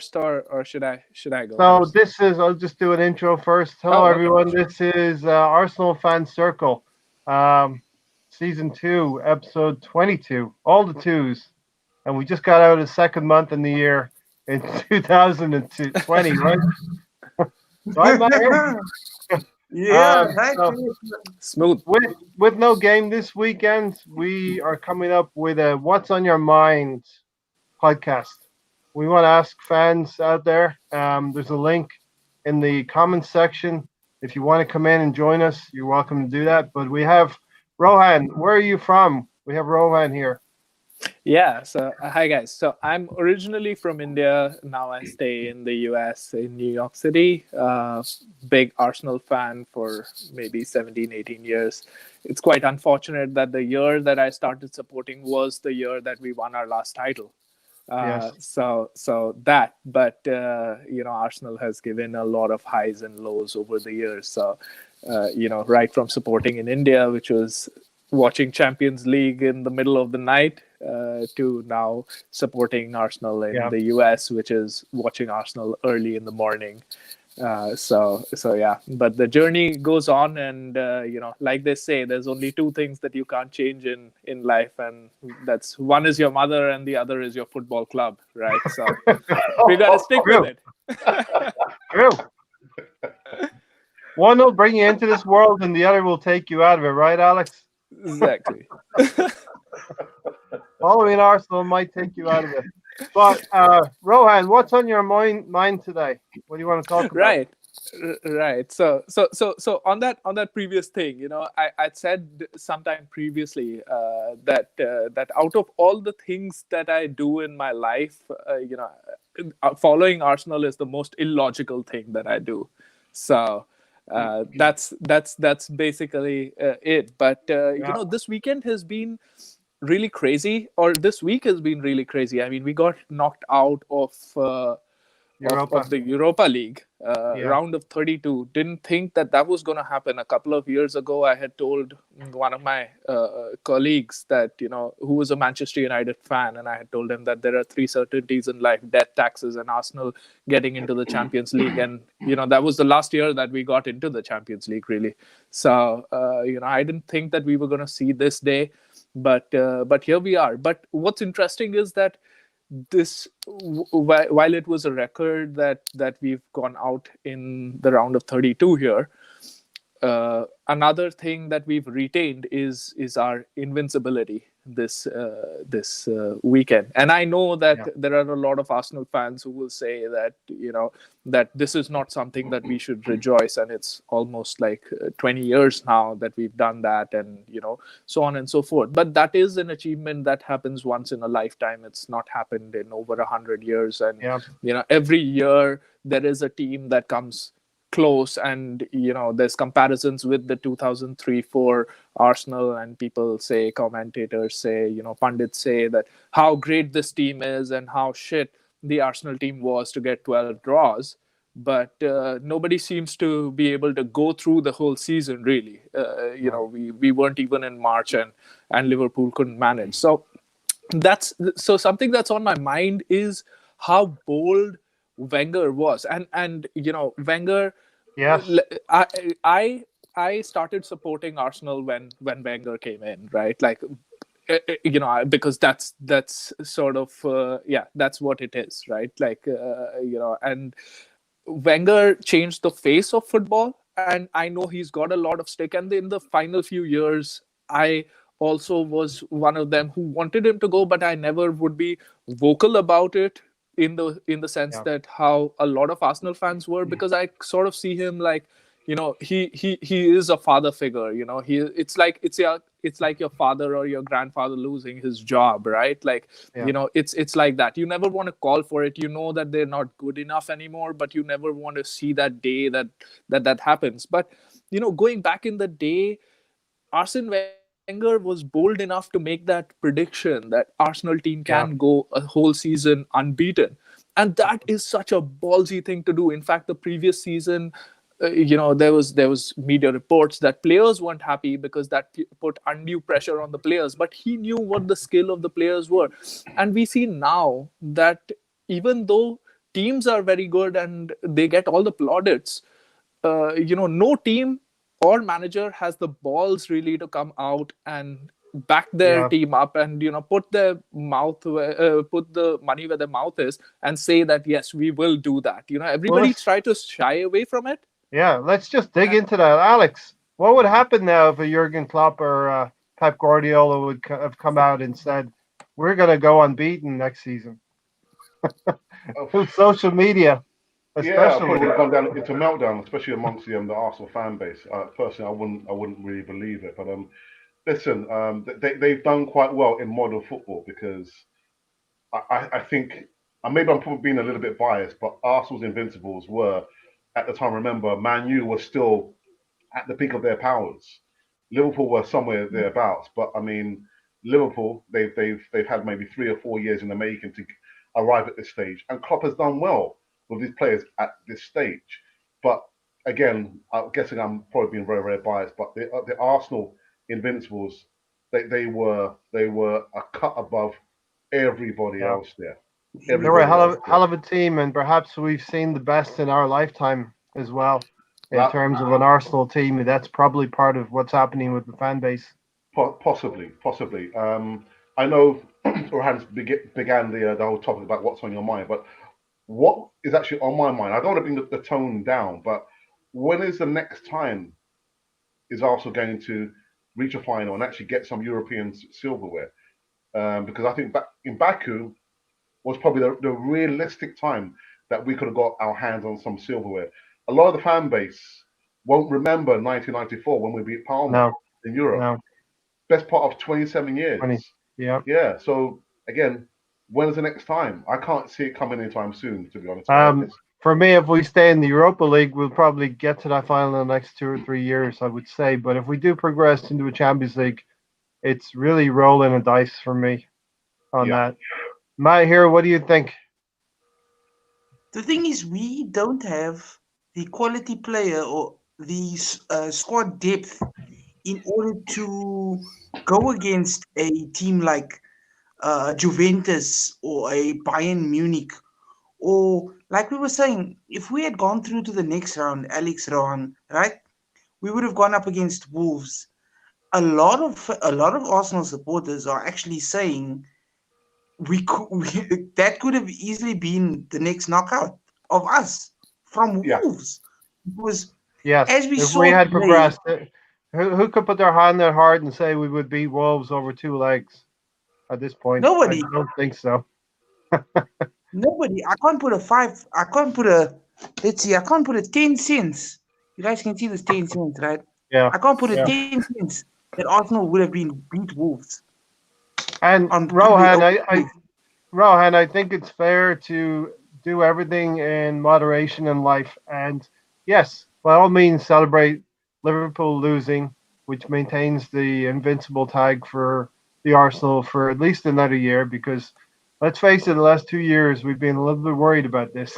first, or should I go So first? I'll just do an intro first. Hello, Oh, okay, everyone. sure. This is Arsenal Fan Circle, um, Season 2, Episode 22, all the twos. And we just got out of the second month in the year in 2020, right? Right, Maher? Yeah, thank So you. Smooth. with no game this weekend, we are coming up with a What's on Your Mind podcast. We want to ask fans out there. There's a link in the comments section. If you want to come in and join us, you're welcome to do that. But we have Rohan. Where are you from? We have Rohan here. Yeah. So, hi guys. So, I'm originally from India. Now I stay in the U.S. in New York City. Big Arsenal fan for maybe 17, 18 years. It's quite unfortunate that the year that I started supporting was the year that we won our last title. Yes. So that, but Arsenal has given a lot of highs and lows over the years. So, right from supporting in India, which was watching Champions League in the middle of the night, to now supporting Arsenal in Yeah. the US, which is watching Arsenal early in the morning. So yeah, but the journey goes on, and like they say, there's only two things that you can't change in life, and that's one is your mother, and the other is your football club, right? So we got to stick with True. it. True. One will bring you into this world, and the other will take you out of it, right, Alex? Exactly. Following Arsenal might take you out of it. But Rohan, what's on your mind today? What do you want to talk about? Right. Right. So on that previous thing, I'd said sometime previously, that out of all the things that I do in my life, following Arsenal is the most illogical thing that I do. So that's basically it. But Yeah. this weekend has been really crazy, or this week has been really crazy. I mean, we got knocked out of Europa. the Europa League, Yeah. round of 32. Didn't think that was going to happen. A couple of years ago, I had told one of my colleagues that, who was a Manchester United fan, and I had told him that there are three certainties in life: death, taxes, and Arsenal getting into the Champions League. And, that was the last year that we got into the Champions League, really. So, I didn't think that we were going to see this day, but here we are. But what's interesting is that this while it was a record that we've gone out in the round of 32 here, another thing that we've retained is our invincibility this weekend. And I know that Yeah. there are a lot of Arsenal fans who will say that that this is not something that we should rejoice, and it's almost like 20 years now that we've done that, and so on and so forth. But that is an achievement that happens once in a lifetime. It's not happened in over 100 years, and Yeah. every year there is a team that comes close, and there's comparisons with the 2003-4 Arsenal, and people say, commentators say, pundits say that how great this team is and how shit the Arsenal team was to get 12 draws. But nobody seems to be able to go through the whole season, really. No. We weren't even in March, and Liverpool couldn't manage. So something that's on my mind is how bold Wenger was. And Wenger, Yes. I I I started supporting Arsenal when Wenger came in, right? Like, because that's sort of yeah, that's what it is, right? Like, and Wenger changed the face of football, and I know he's got a lot of stick. And in the final few years, I also was one of them who wanted him to go, but I never would be vocal about it in the sense Yeah. that how a lot of Arsenal fans were, because I sort of see him like, he is a father figure. It's like your father or your grandfather losing his job, right? Like, Yeah. it's like that. You never want to call for it. You know that they're not good enough anymore, but you never want to see that day that happens. But going back in the day, Arsene Wenger was bold enough to make that prediction that Arsenal team can Yeah. go a whole season unbeaten. And that is such a ballsy thing to do. In fact, the previous season, there was media reports that players weren't happy because that put undue pressure on the players, but he knew what the skill of the players were. And we see now that even though teams are very good and they get all the plaudits, no team or manager has the balls really to come out and back their Yeah. team up and put their mouth put the money where their mouth is and say that yes, we will do that. Well, Everybody try to shy away from it. yeah, let's just dig into that. Alex, what would happen now if a Jurgen Klopp or Pep Guardiola would have come out and said, we're going to go unbeaten next season? With social media, Yeah, especially. probably would have gone down into meltdown, especially amongst the Arsenal fan base. Personally, I wouldn't really believe it. But listen, they've done quite well in modern football because I think, and maybe I'm probably being a little bit biased, but Arsenal's invincibles were at the time. Remember, Man U was still at the peak of their powers. Liverpool were somewhere thereabouts, but I mean, Liverpool they've had maybe 3 or 4 years in the making to arrive at this stage, and Klopp has done well with these players at this stage. But again, I'm guessing I'm probably being very very biased, but the Arsenal Invincibles, they were a cut above everybody Yeah. else there. They were a Everybody hell else of a team, and perhaps we've seen the best in our lifetime as well in there. terms of an Arsenal team. That's probably part of what's happening with the fan base. Possibly. I know Orhan began the whole topic about what's on your mind, but what is actually on my mind? I don't want to bring the tone down, but when is the next time is Arsenal going to reach a final and actually get some European silverware? Because I think back in Baku was probably the realistic time that we could have got our hands on some silverware. A lot of the fan base won't remember 1994 when we beat Palmer No, in Europe. no, Best part of 27 years. 20. Yeah. Yeah. So again, when is the next time? I can't see it coming anytime soon, to be honest. For me, if we stay in the Europa League, we'll probably get to that final in the next 2 or 3 years, I would say. But if we do progress into a Champions League, it's really rolling a dice for me on that. Matt, here, what do you think? The thing is, we don't have the quality player or the squad depth in order to go against a team like Juventus or a Bayern Munich. Or, like we were saying, if we had gone through to the next round, Alex Rohan, right, we would have gone up against Wolves. A lot of Arsenal supporters are actually saying that could have easily been the next knockout of us from Wolves. Because Yes, as we if saw we had today, progressed, who could put their hand on heart and say we would beat Wolves over 2 legs at this point? nobody, I don't think so. nobody. I can't put a five. I can't put a. Let's see. I can't put a 10 cents. You guys can see this 10 cents, right? Yeah. I can't put a Yeah. 10 cents that Arsenal would have been beat Wolves. And on Rohan, the- Rohan, I think it's fair to do everything in moderation in life. And yes, by all means, celebrate Liverpool losing, which maintains the invincible tag for the Arsenal for at least another year. Because let's face it, the last 2 years we've been a little bit worried about this.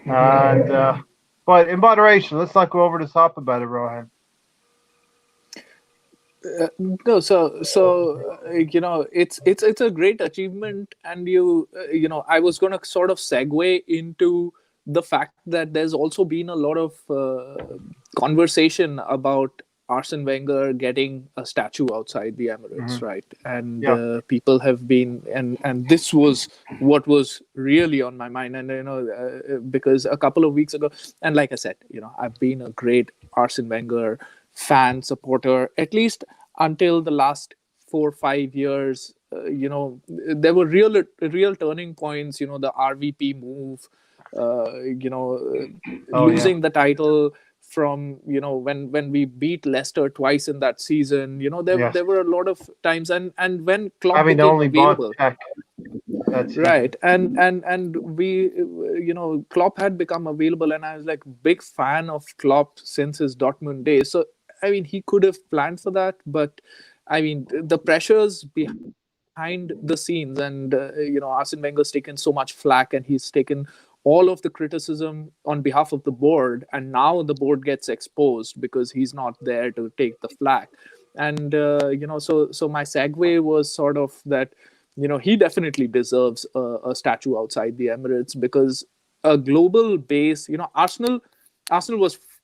And but in moderation, let's not go over the top about it, Rohan. No, it's a great achievement, and I was going to sort of segue into the fact that there's also been a lot of conversation about Arsene Wenger getting a statue outside the Emirates, right? And people have been, and this was what was really on my mind, and because a couple of weeks ago, and like I said, I've been a great Arsene Wenger fan supporter, at least until the last 4 or 5 years. There were real turning points. The RVP move, losing the title from when we beat Leicester twice in that season. There were a lot of times, and when Klopp Having became only bought available. Tech. That's Right, and we, Klopp had become available, and I was like big fan of Klopp since his Dortmund days. So I mean, he could have planned for that, but I mean, the pressures behind the scenes, and Arsene Wenger's taken so much flack, and he's taken all of the criticism on behalf of the board, and now the board gets exposed because he's not there to take the flack. And so my segue was sort of that. He definitely deserves a statue outside the Emirates because a global base. Arsenal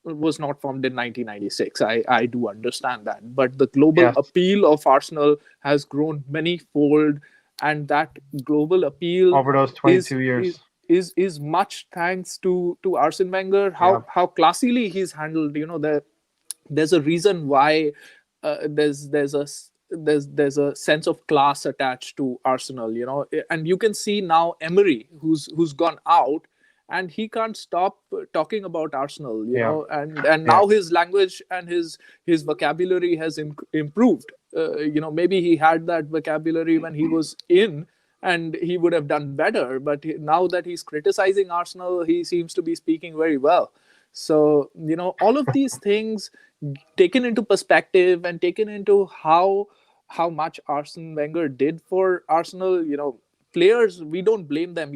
was not formed in 1996. I do understand that, but the global Yes, appeal of Arsenal has grown many fold, and that global appeal over those is 22 years. is is much thanks to Arsene Wenger, Yeah, how classily he's handled. There's a reason why there's a sense of class attached to Arsenal, and you can see now Emery, who's gone out, and he can't stop talking about Arsenal, yeah, and yeah, now his language and his vocabulary has improved. Maybe he had that vocabulary when he was in, and he would have done better. But now that he's criticizing Arsenal, he seems to be speaking very well. So, all of these things taken into perspective and taken into how much Arsene Wenger did for Arsenal, players, we don't blame them,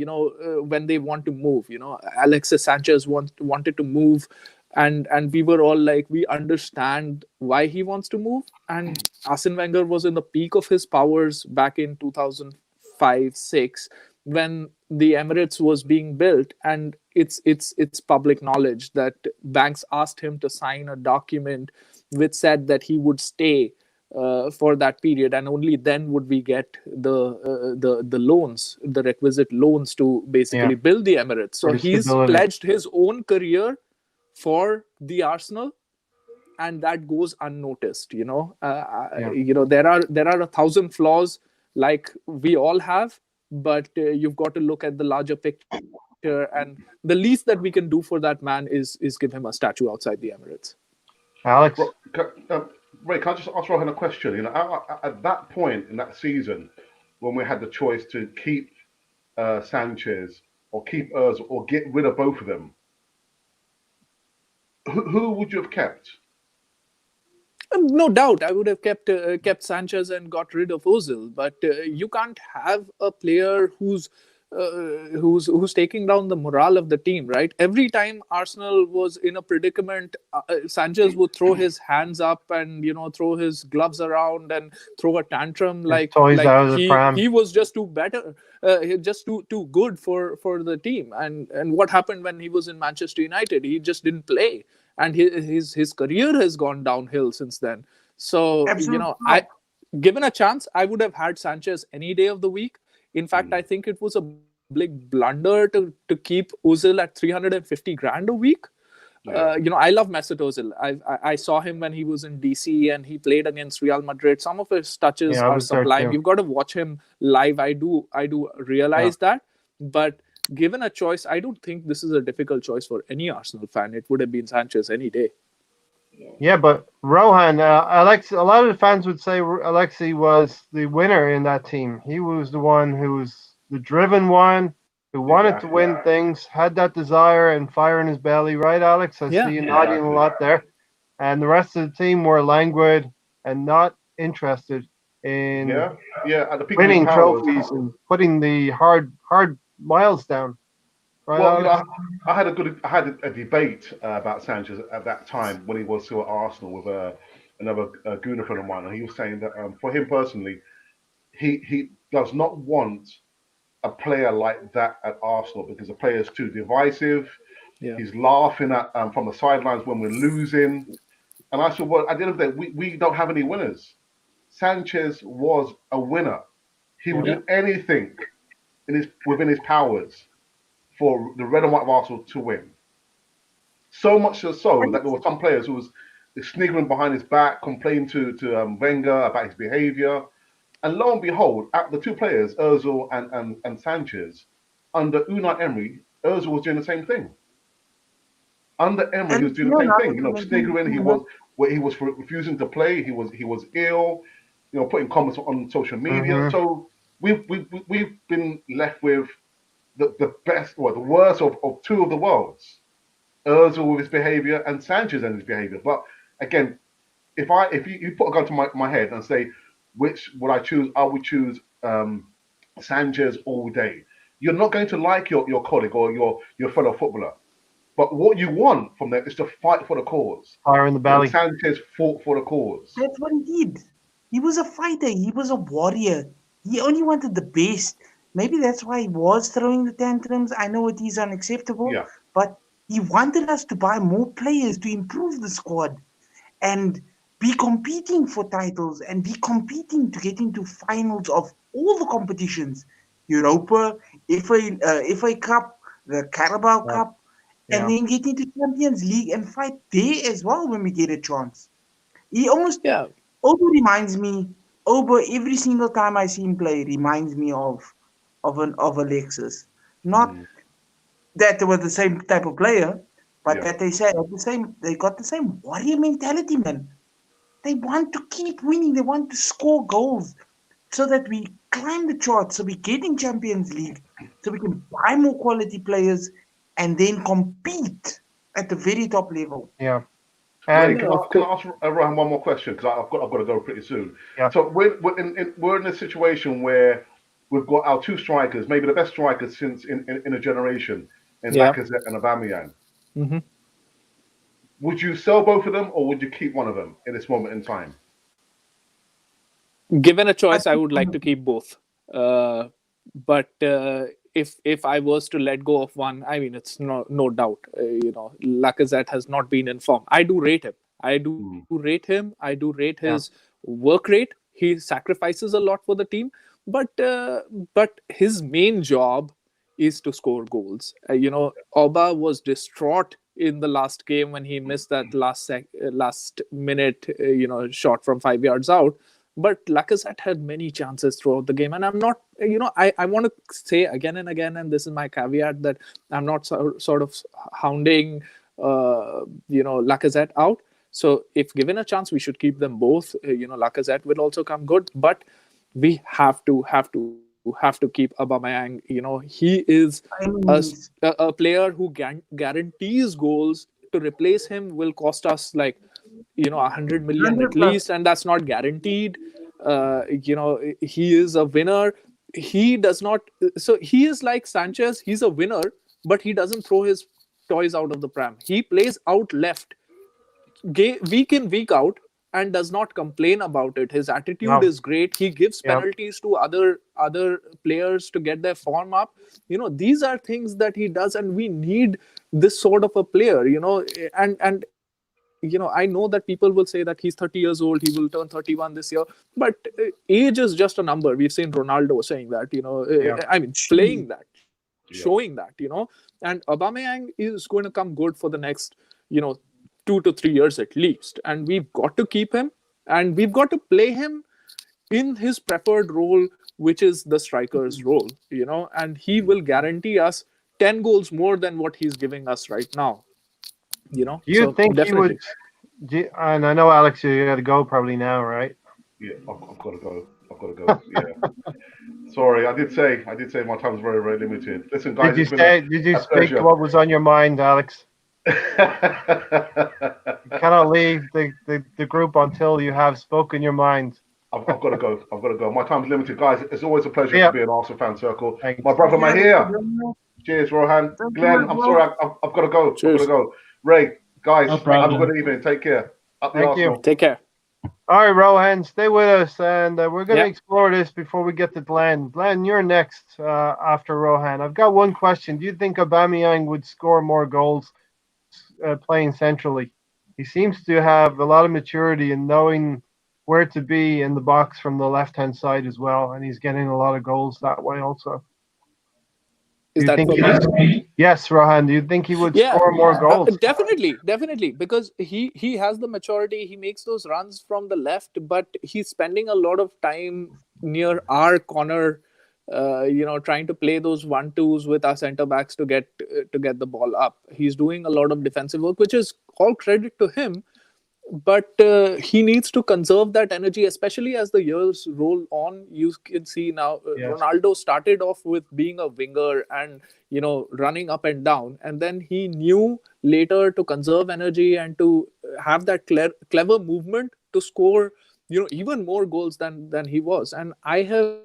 when they want to move. Alexis Sanchez wanted to move, and we were all like, we understand why he wants to move. And Arsene Wenger was in the peak of his powers back in 2005-6 when the Emirates was being built, and it's public knowledge that banks asked him to sign a document which said that he would stay for that period, and only then would we get the loans, the requisite loans to yeah. basically build the Emirates. For So the he's stability. pledged his own career for the Arsenal, and that goes unnoticed. Yeah. There are 1,000 flaws, like we all have, but you've got to look at the larger picture, and the least that we can do for that man is give him a statue outside the Emirates. Alex, Ray, can I just ask Rohan a question? At that point in that season, when we had the choice to keep Sanchez or keep Ozil or get rid of both of them, who would you have kept? No doubt, I would have kept Sanchez and got rid of Ozil. But you can't have a player who's taking down the morale of the team, right? Every time Arsenal was in a predicament, Sanchez would throw his hands up and throw his gloves around and throw a tantrum his like toys like out of the he pram. he was just too better, just too good for the team. And what happened when he was in Manchester United? He just didn't play, and his career has gone downhill since then. So Absolute I, flop. given a chance, I would have had Sanchez any day of the week. In fact, Mm. I think it was a big blunder to keep Ozil at 350 grand a week. Yeah. I love Mesut Ozil. I saw him when he was in DC and he played against Real Madrid. Some of his touches Yeah, I are was there sublime. too. You've got to watch him live. I do Yeah. realize that, but given a choice, I don't think this is a difficult choice for any Arsenal fan. It would have been Sanchez any day. Yeah, but Rohan, Alex, a lot of the fans would say Alexi was the winner in that team. He was the one who was the driven one, who wanted to Exactly. win things, had that desire and fire in his belly, right, Alex? I Yeah. see you nodding a lot there. And the rest of the team were languid and not interested in Yeah. Yeah. At the peak of his winning powers. trophies and putting the hard miles down, right, Well, Alex? I had a debate about Sanchez at that time when he was still at Arsenal with another gooner friend of mine, and he was saying that for him personally, he does not want a player like that at Arsenal because the player is too divisive. Yeah. He's laughing at from the sidelines when we're losing. And I said, well, at the end of the day, we don't have any winners. Sanchez was a winner. He would do anything within his powers for the red and white of Arsenal to win. So much so that there were some players who was sniggering behind his back, complaining to Wenger about his behaviour. And lo and behold, at the two players, Ozil and Sanchez, under Unai Emery, Ozil was doing the same thing. Under Emery, he was And doing the same thing. Sniggering. He was refusing to play. He was ill. Putting comments on social media. Mhm. So we've been left with the best, or the worst of two of the worlds. Ozil with his behaviour and Sanchez and his behaviour. But again, if you put a gun to my head and say which would I choose, I would choose Sanchez all day. You're not going to like your colleague or your fellow footballer. But what you want from them is to fight for the cause. Fire in the And belly. Sanchez fought for the cause. That's what he did. He was a fighter. He was a warrior. He only wanted the best. Maybe that's why he was throwing the tantrums. I know it is unacceptable, Yeah. but he wanted us to buy more players to improve the squad and be competing for titles and be competing to get into finals of all the competitions, Europa, FA Cup, the Carabao Yeah. Cup, and Yeah. then get into Champions League and fight there as well when we get a chance. He almost Yeah. Obo reminds me. Obo, every single time I see him play, reminds me of Alexis. Not Mm, that they were the same type of player, but yeah. that they got the same warrior mentality, man. They want to keep winning. They want to score goals so that we climb the charts, so we get in Champions League, so we can buy more quality players and then compete at the very top level. Yeah. Ray, And Yeah, of can I course. ask Ryan one more question? Because I've got to go pretty soon. yeah. So we're in a situation where we've got our two strikers, maybe the best strikers since in a generation, in Yeah. Lacazette and Aubameyang. Hmm. Would you sell both of them, or would you keep one of them in this moment in time? Given a I choice, I think would like to keep both. Uh, but if I was to let go of one, I mean, it's no doubt. Lacazette has not been in form. I do rate him. I do Mm, rate him. I do rate his Yeah. work rate. He sacrifices a lot for the team, but his main job is to score goals. Oba was distraught in the last game when he missed that last minute shot from 5 yards out. But Lacazette had many chances throughout the game, and I'm not, I want to say again and again, and this is my caveat, that I'm not sort of hounding Lacazette out. So if given a chance, we should keep them both. Lacazette will also come good, but we have to keep Aubameyang. He is by any a player who guarantees goals. To replace him will cost us like 100 million at 100 plus. least, and that's not guaranteed. He is a winner. He does not. So he is like Sanchez. He's a winner, but he doesn't throw his toys out of the pram. He plays out left week in week out and does not complain about it. His attitude No. is great. He gives Yeah. penalties to other players to get their form up. These are things that he does, and we need this sort of a player. And I know that people will say that he's 30 years old, he will turn 31 this year, but age is just a number. We've seen Ronaldo saying that, Yeah. I mean, Gee, playing that, yeah. showing that, and Aubameyang is going to come good for the next, you know, 2 to 3 years at least. And we've got to keep him, and we've got to play him in his preferred role, which is the striker's role, and he will guarantee us 10 goals more than what he's giving us right now, Do you so think he would? definitely. And I know Alex, you got to go probably now, right? Yeah. I've got to go. I've got to go. Yeah. Sorry, I did say my time's very, very limited. Listen, Did guys, you it's been say? Did you a speak pleasure. what was on your mind, Alex? You cannot leave the group until you have spoken your mind. I've got to go. I've got to go. My time's limited, guys. It's always a pleasure to Yeah. be an Arsenal fan circle. Thanks. My brother thank you, Alex, for Mahir. joining us. Cheers, Rohan. Thank you Glenn, as I'm well. sorry. I've got to go. I've got to Cheers. go. Ray, guys, No have a problem. good evening. Take care. Up the Thank you. Arsenal. Take care. All right, Rohan, stay with us, and we're going to Yeah. explore this before we get to Glenn. Glenn, you're next after Rohan. I've got one question. Do you think Aubameyang would score more goals playing centrally? He seems to have a lot of maturity in knowing where to be in the box from the left-hand side as well, and he's getting a lot of goals that way also. Do Is you that think for he me? would? Yes, Rohan. Do you think he would Yeah, score more goals? definitely, because he has the maturity. He makes those runs from the left, but he's spending a lot of time near our corner, trying to play those 1-2s with our centre backs to get the ball up. He's doing a lot of defensive work, which is all credit to him. But he needs to conserve that energy, especially as the years roll on. You can see now Yes. Ronaldo started off with being a winger and running up and down, and then he knew later to conserve energy and to have that clever movement to score even more goals than he was. And I have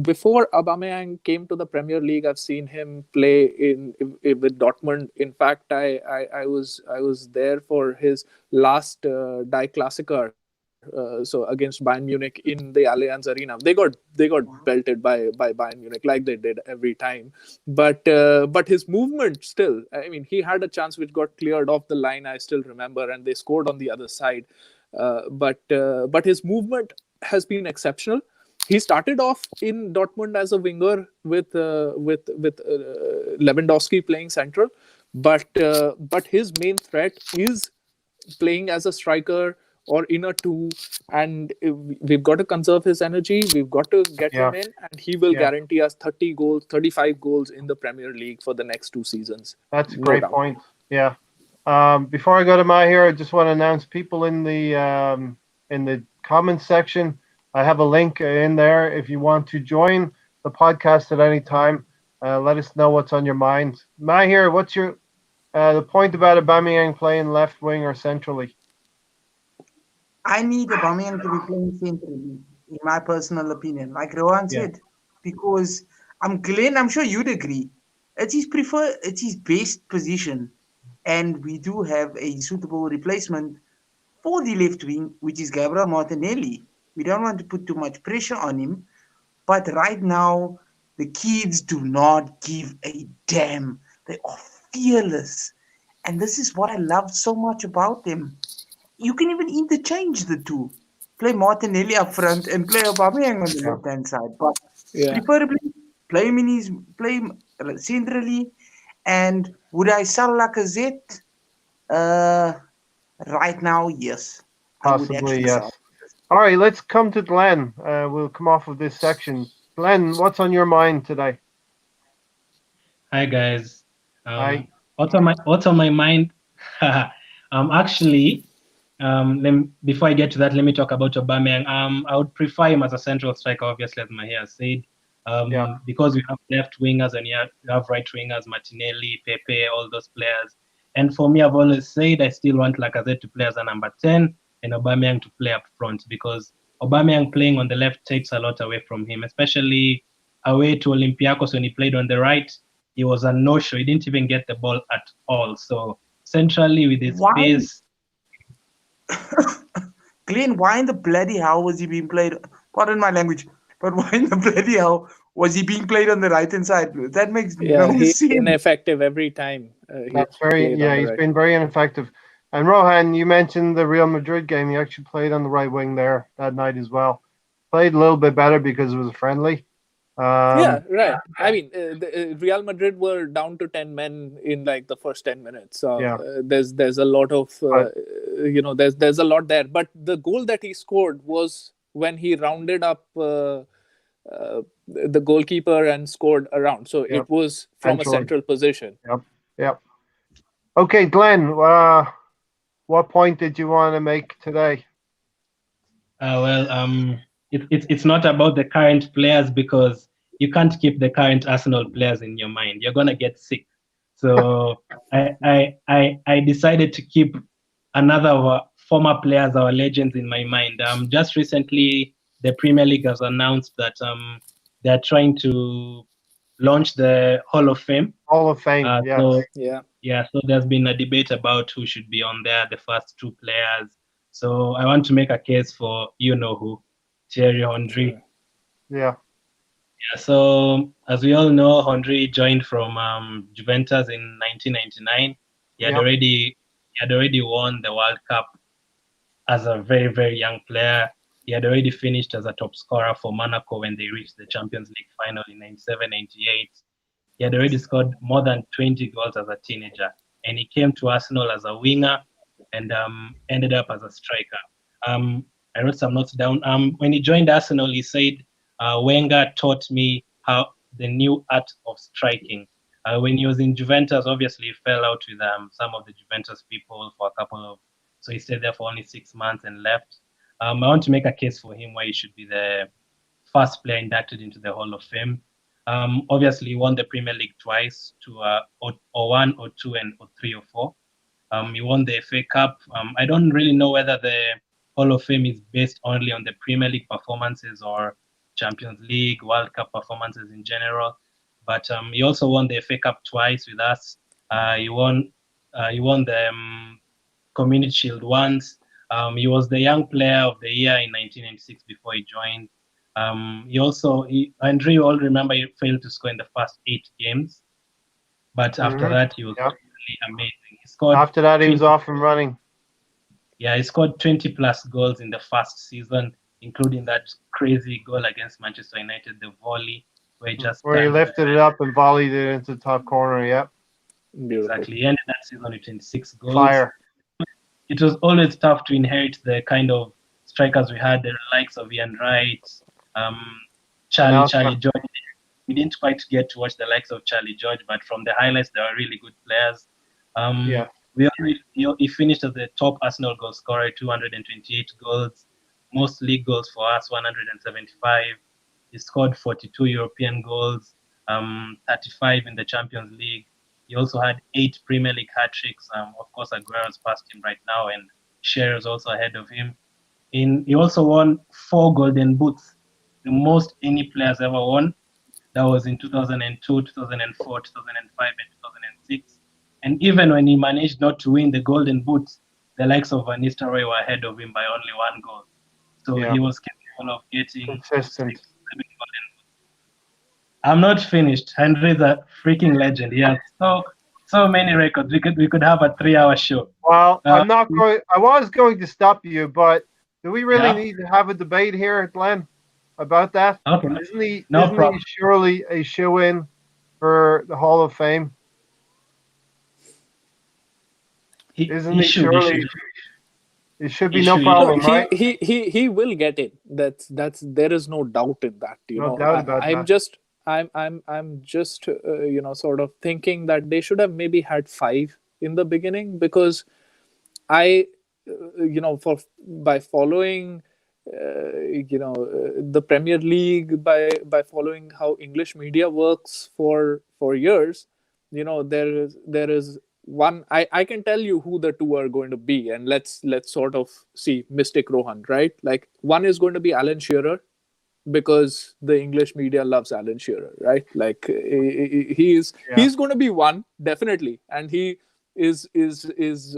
before Aubameyang came to the Premier League, I've seen him play with Dortmund. In fact, I was there for his last Die Klassiker, so against Bayern Munich in the Allianz Arena. They got belted by Bayern Munich like they did every time. But his movement still. I mean, he had a chance which got cleared off the line. I still remember, and they scored on the other side. But his movement has been exceptional. He started off in Dortmund as a winger with Lewandowski playing central, but his main threat is playing as a striker or in a two, and we've got to conserve his energy. We've got to get him in, and he will guarantee us 30 goals, 35 goals in the Premier League for the next 2 seasons. That's a great point. Yeah. Before I go to Mahir, I just want to announce people in the comments section. I have a link in there if you want to join the podcast at any time. Let us know what's on your mind. Mahir, what's your the point about Aubameyang playing left wing or centrally? I need Aubameyang to be playing centrally, in my personal opinion, like Rohan said, because I'm sure you'd agree. It's his best position, and we do have a suitable replacement for the left wing, which is Gabriel Martinelli. We don't want to put too much pressure on him, but right now the kids do not give a damn. They are fearless, and this is what I love so much about them. You can even interchange the two. Play Martinelli up front and play Aubameyang on the left-hand side. But preferably play him centrally. And would I sell Lacazette? Right now, yes. Possibly, yes. All right, let's come to Glenn. We'll come off of this section. Glenn, what's on your mind today? Hi, guys. Hi. What's on my mind? Actually, before I get to that, let me talk about Aubameyang. I would prefer him as a central striker, obviously, as Mahia said, because we have left wingers and you have right wingers, Martinelli, Pepe, all those players. And for me, I've always said I still want Lacazette to play as a number 10 and Aubameyang to play up front, because Aubameyang playing on the left takes a lot away from him, especially away to Olympiacos when he played on the right. He was a no-show. He didn't even get the ball at all. So centrally with his pace. Glenn, why in the bloody hell was he being played? Pardon my language, but why in the bloody hell was he being played on the right-hand side? That makes no he's sense. Ineffective every time. That's he's been very ineffective. And Rohan, you mentioned the Real Madrid game. He actually played on the right wing there that night as well. Played a little bit better because it was a friendly. Right. I mean, Real Madrid were down to 10 men in like the first 10 minutes. So there's a lot of, there's a lot there. But the goal that he scored was when he rounded up the goalkeeper and scored around. So it was from a central position. Yep. Okay, Glenn, what point did you want to make today? It's not about the current players, because you can't keep the current Arsenal players in your mind. You're gonna get sick. So I decided to keep another of our former players, our legends, in my mind. Just recently, the Premier League has announced that they're trying to launch the Hall of Fame. Hall of Fame, So there's been a debate about who should be on there, the first two players. So I want to make a case for who. Thierry Henry. Yeah. So as we all know, Henry joined from Juventus in 1999. He had already won the World Cup as a very, very young player. He had already finished as a top scorer for Monaco when they reached the Champions League final in 97-98. He had already scored more than 20 goals as a teenager, and he came to Arsenal as a winger and ended up as a striker. I wrote some notes down. When he joined Arsenal, he said, Wenger taught me how the new art of striking. When he was in Juventus, obviously he fell out with some of the Juventus people for so he stayed there for only 6 months and left. I want to make a case for him why he should be the first player inducted into the Hall of Fame. Obviously, he won the Premier League twice, to 01, 02, and 03, 04. He won the FA Cup. I don't really know whether the Hall of Fame is based only on the Premier League performances or Champions League, World Cup performances in general. But he also won the FA Cup twice with us. He won the Community Shield once. He was the Young Player of the Year in 1996 before he joined. Henry, you all remember, he failed to score in the first 8 games, but after that, he was really amazing. He scored. After that, he was 20 off and running. Yeah, he scored 20 plus goals in the first season, including that crazy goal against Manchester United, the volley, where he just Where he lifted it up and volleyed it into the top corner. Yep. Beautiful. Exactly. He ended that season with 26 goals. Fire. It was always tough to inherit the kind of strikers we had, the likes of Ian Wright, Charlie George. We didn't quite get to watch the likes of Charlie George, but from the highlights, they were really good players. He finished as the top Arsenal goal scorer, 228 goals, most league goals for us, 175. He scored 42 European goals, 35 in the Champions League. He also had 8 Premier League hat-tricks. Of course, Aguero's past him right now, and Shearer's also ahead of him. He also won 4 Golden Boots, the most any players ever won. That was in 2002, 2004, 2005, and 2006. And even when he managed not to win the Golden Boot, the likes of Van Nistelrooy were ahead of him by only 1 goal. So he was capable of getting consistent. 6, 7 Golden Boots. I'm not finished. Henry's a freaking legend. He has so many records. We could have a 3-hour show. Well, I'm not going. I was going to stop you, but do we really need to have a debate here, Glenn, about that? Okay. Isn't he problem. surely a shoe-in for the Hall of Fame? Isn't he surely? It should be no problem, right? He will get it. That's there is no doubt in that. No doubt about that. I'm just sort of thinking that they should have maybe had 5 in the beginning, because by following the Premier League, by following how English media works for years, there is one. I can tell you who the 2 are going to be, and let's sort of see Mystic Rohan, right? Like, one is going to be Alan Shearer, because the English media loves Alan Shearer, right? Like, he's going to be one, definitely, and he is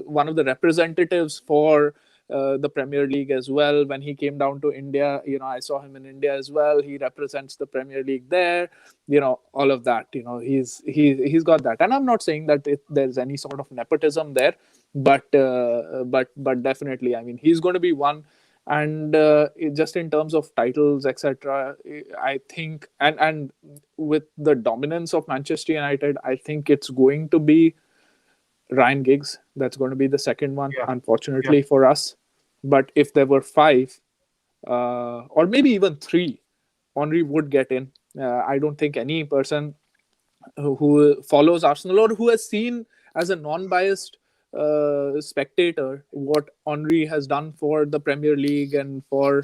one of the representatives for the Premier League as well. When he came down to India, I saw him in India as well. He represents the Premier League there, all of that. He's got that, and I'm not saying that there's any sort of nepotism there, but definitely, I mean, he's going to be one. And just in terms of titles, etc., I think, and with the dominance of Manchester United, I think it's going to be Ryan Giggs. That's going to be the second one, unfortunately for us. But if there were 5, or maybe even 3, Henry would get in. I don't think any person who follows Arsenal, or who has seen as a non-biased spectator what Henry has done for the Premier League and for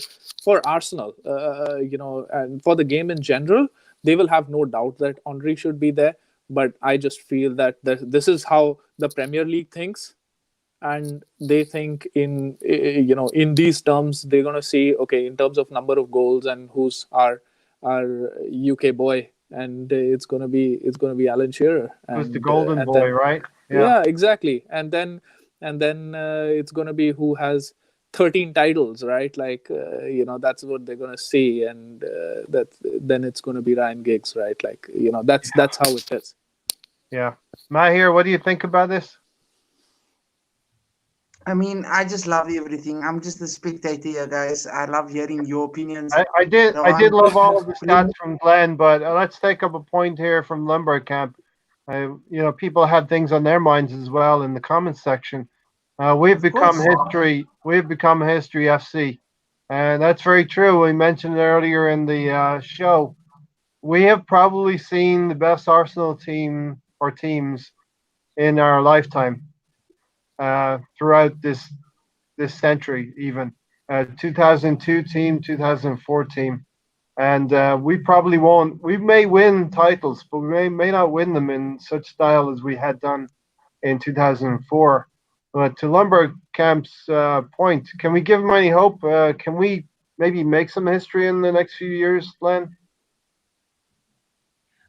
Arsenal, and for the game in general, they will have no doubt that Henry should be there. But I just feel that this is how the Premier League thinks, and they think in these terms. They're going to say, okay, in terms of number of goals and who's our UK boy, and it's going to be Alan Shearer. Who's the golden boy, right? Yeah, exactly. And then it's going to be who has 13 titles, right? Like, that's what they're going to say, and then it's going to be Ryan Giggs, right? Like, that's how it is. Yeah. Mahir, what do you think about this? I mean, I just love everything. I'm just a spectator here, guys. I love hearing your opinions. I did love all of the stats from Glenn, but let's take up a point here from Lumber Camp. People had things on their minds as well in the comments section. We've become history. We've become history FC, and that's very true. We mentioned earlier in the show. We have probably seen the best Arsenal team or teams in our lifetime throughout this century, even 2002 team, 2004 team. And we probably won't. We may win titles, but we may not win them in such style as we had done in 2004. But to Lumber Camp's point, can we give him any hope? Can we maybe make some history in the next few years, Glenn?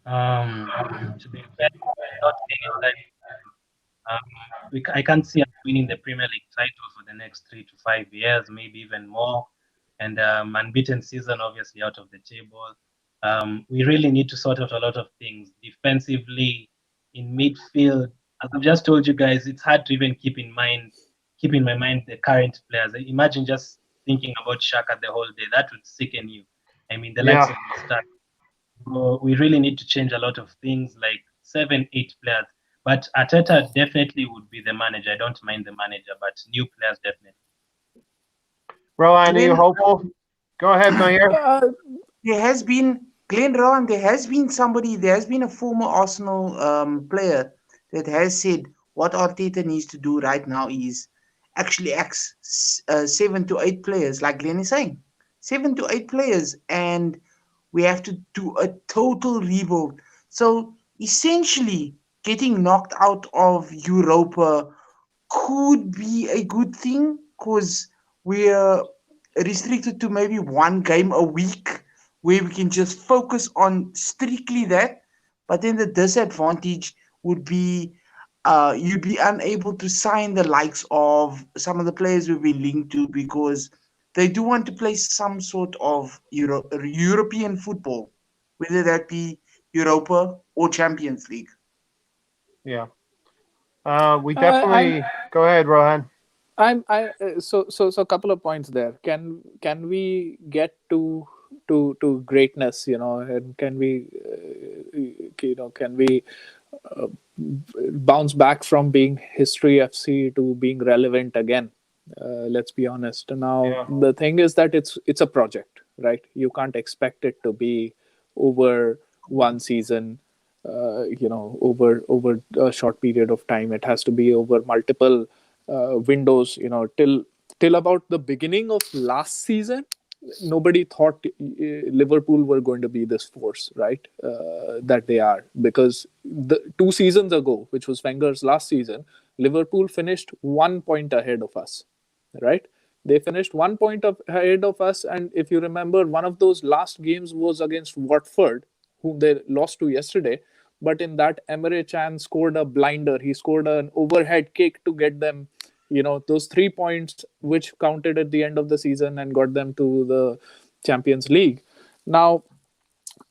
To be fair, not anytime. I can't see us winning the Premier League title for the next 3 to 5 years, maybe even more. And unbeaten season, obviously, out of the table. We really need to sort out a lot of things defensively, in midfield. As I've just told you guys, it's hard to even keep in my mind the current players. Imagine just thinking about Shaka the whole day. That would sicken you. I mean, the likes Yeah. of the start. So we really need to change a lot of things, like 7, 8 players. But Ateta definitely would be the manager. I don't mind the manager, but new players definitely. Rohan, are you Glenn, hopeful? Go ahead, Mayor. there has been Glenn Rowan, there has been somebody, there has been a former Arsenal player that has said what Arteta needs to do right now is actually 7 to 8 players, like Glenn is saying, 7 to 8 players, and we have to do a total rebuild. So essentially, getting knocked out of Europa could be a good thing because we're restricted to maybe one game a week where we can just focus on strictly that. But then the disadvantage would be you'd be unable to sign the likes of some of the players we've been linked to because they do want to play some sort of European football, whether that be Europa or Champions League. Yeah. We I'm definitely go ahead, Rohan. so a couple of points there. Can we get to greatness? And can we can we uh, bounce back from being history FC to being relevant again? Let's be honest. Now Yeah. the thing is that it's a project, right? You can't expect it to be over one season. Over a short period of time. It has to be over multiple windows. Till about the beginning of last season, nobody thought Liverpool were going to be this force, right? That they are, because the 2 seasons ago, which was Wenger's last season, Liverpool finished 1 point ahead of us, right? They finished 1 point ahead of us, and if you remember, one of those last games was against Watford, whom they lost to yesterday. But in that, Emre Can scored a blinder. He scored an overhead kick to get them, those 3 points, which counted at the end of the season and got them to the Champions League. Now,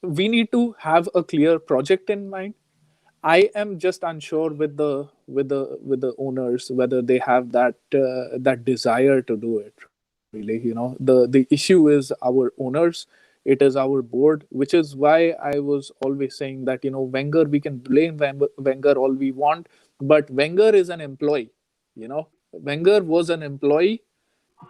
we need to have a clear project in mind. I am just unsure with the owners whether they have that desire to do it. Really, the issue is our owners. It is our board, which is why I was always saying that Wenger. We can blame Wenger all we want, but Wenger is an employee. Wenger was an employee.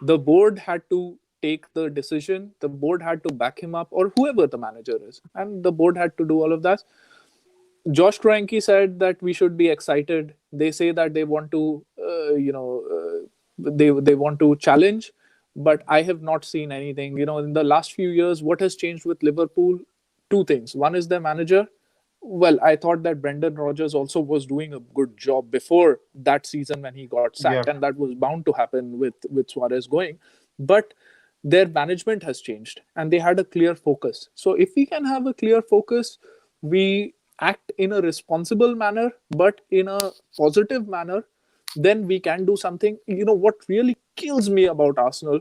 The board had to take the decision. The board had to back him up, or whoever the manager is, and the board had to do all of that. Josh Kroenke said that we should be excited. They say that they want to, they want to challenge, but I have not seen anything. In the last few years, what has changed with Liverpool? Two things. One is their manager. Well, I thought that Brendan Rodgers also was doing a good job before that season when he got sacked, Yeah. and that was bound to happen with Suarez going. But their management has changed, and they had a clear focus. So if we can have a clear focus, we act in a responsible manner, but in a positive manner, then we can do something. What really kills me about Arsenal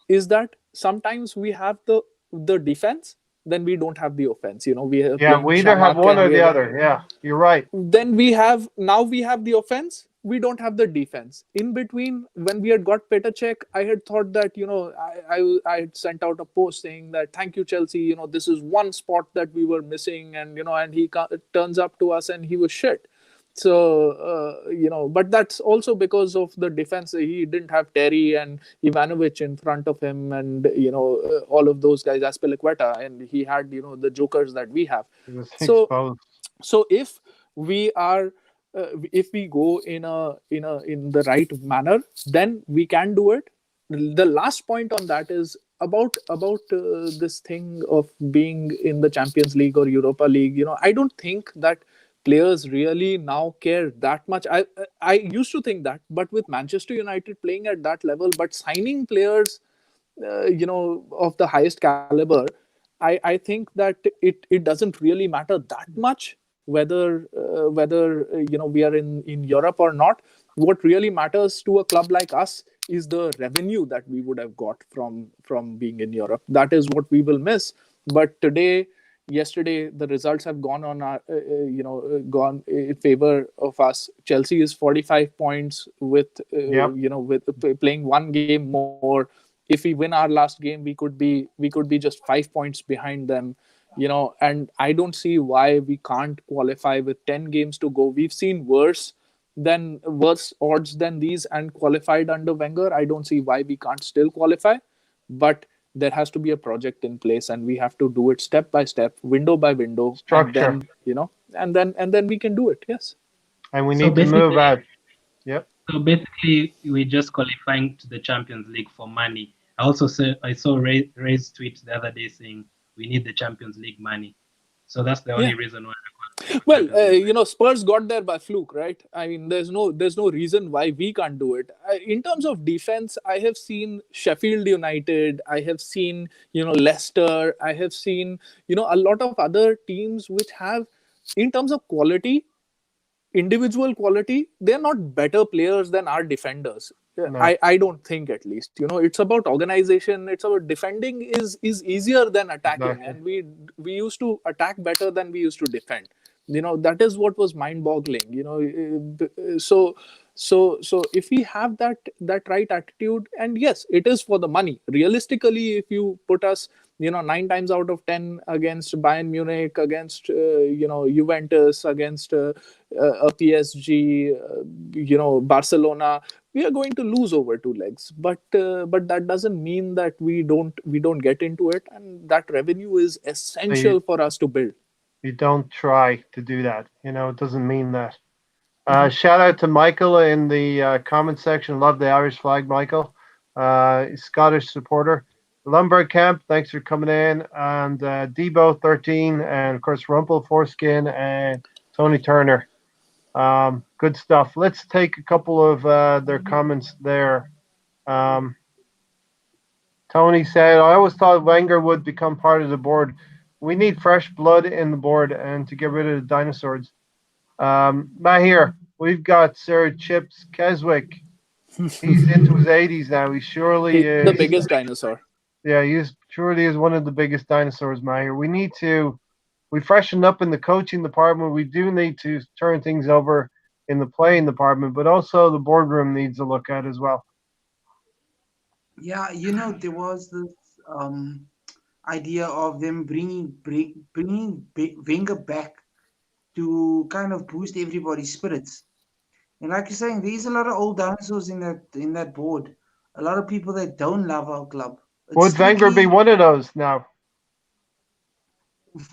is that sometimes we have the defense, then we don't have the offense. We are Yeah. playing We either have Shamak one and or we the are other. Yeah. You're right. then we have the offense, we don't have the defense. In between, when we had got Petacek, I had thought that I had sent out a post saying that thank you Chelsea, this is one spot that we were missing, and he turns up to us and he was shit. So but that's also because of the defense. He didn't have Terry and Ivanovic in front of him, and all of those guys, Aspilicueta, and he had the jokers that we have. It was So exposed. if we are if we go in the right manner, then we can do it. The last point on that is about this thing of being in the Champions League or Europa League. I don't think that players really now care that much. I used to think that, but with Manchester United playing at that level, but signing players of the highest caliber, I think that it doesn't really matter that much. whether we are in Europe or not. What really matters to a club like us is the revenue that we would have got from being in Europe. That is what we will miss. But yesterday, the results have gone on our gone in favor of us. Chelsea is 45 points with Yep. with playing one game more. If we win our last game, we could be just 5 points behind them. And I don't see why we can't qualify with 10 games to go. We've seen worse odds than these and qualified under Wenger. I don't see why we can't still qualify. But there has to be a project in place, and we have to do it step by step, window by window, and Structure. then we can do it. Yes. And we So need to move basically, out. Yep. so basically, we're just qualifying to the Champions League for money. I saw Ray's tweet the other day saying we need the Champions League money. So that's the only Yeah. reason why we're qualifying for Well, Champions League. Spurs got there by fluke, right? I mean, there's no reason why we can't do it. In terms of defense, I have seen Sheffield United, I have seen Leicester, I have seen a lot of other teams which have, in terms of quality, individual quality, they're not better players than our defenders. No. I don't think, at least. It's about organization. It's about defending is easier than attacking, Exactly. and we used to attack better than we used to defend. That is what was mind-boggling. So if we have that right attitude, and yes, it is for the money. Realistically, if you put us 9 times out of 10 against Bayern Munich, against Juventus, against a PSG, Barcelona, we are going to lose over 2 legs. But that doesn't mean that we don't get into it, and that revenue is So essential for us to build. you don't try to do that. It doesn't mean that. Shout out to Michael in the comment section. Love the Irish flag, Michael. Scottish supporter. Lumberg Camp, thanks for coming in. And Debo13, and of course, Rumpel Foreskin, and Tony Turner. Good stuff. Let's take a couple of their comments there. Tony said, I always thought Wenger would become part of the board. We need fresh blood in the board and to get rid of the dinosaurs. Mahir, we've got Sir Chips Keswick. He's into his 80s now. He surely He's the is. biggest dinosaur. Yeah, he surely is one of the biggest dinosaurs, Mahir. We freshened up in the coaching department. We do need to turn things over in the playing department, but also the boardroom needs a look at as well. Yeah, there was this idea of them bringing Wenger back to kind of boost everybody's spirits. And like you're saying, there's a lot of old dinosaurs in that board. A lot of people that don't love our club. It's Would Wenger be strictly, one of those now?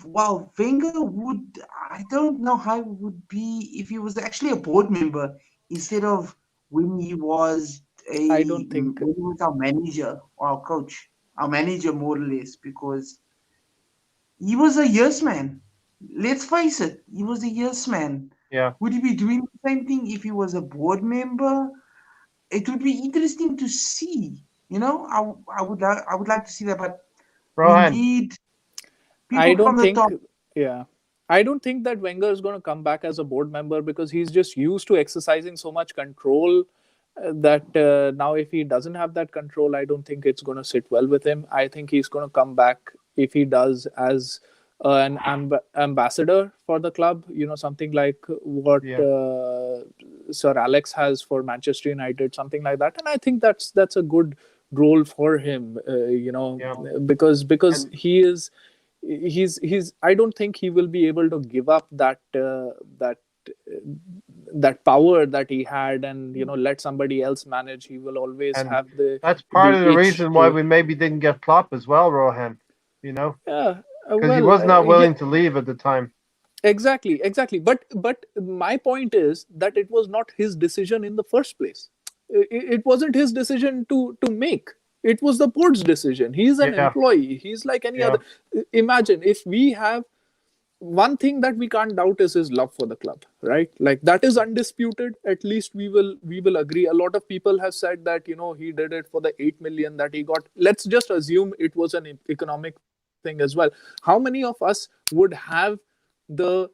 well, Wenger would. I don't know how it would be if he was actually a board member instead of when he was I don't think. our manager or our coach, our manager more or less, because he was a yes man. Let's face it, he was a yes man. Yeah. Would he be doing the same thing if he was a board member? It would be interesting to see. I would like to see that, but we Rohan, need I people don't from the think. top. Yeah. I don't think that Wenger is going to come back as a board member, because he's just used to exercising so much control that now, if he doesn't have that control, I don't think it's going to sit well with him. I think he's going to come back, if he does, as an ambassador for the club, something like what Yeah. Sir Alex has for Manchester United, something like that. And I think that's a good role for him, Yeah. because And- he's I don't think he will be able to give up that power that he had, and let somebody else manage. He will always And have the that's part of the itch reason why to. we maybe didn't get Klopp as well, Rohan. Yeah, Because he well, was not yeah, willing to leave at the time. exactly. But my point is that it was not his decision in the first place. It wasn't his decision to make. It was the board's decision. He's an Yeah. employee. He's like any Yeah. other. Imagine if we have one thing that we can't doubt is his love for the club, right? Like, that is undisputed. At least we will agree. A lot of people have said that he did it for the 8 million that he got. Let's just assume it was an economic thing as well. How many of us would have the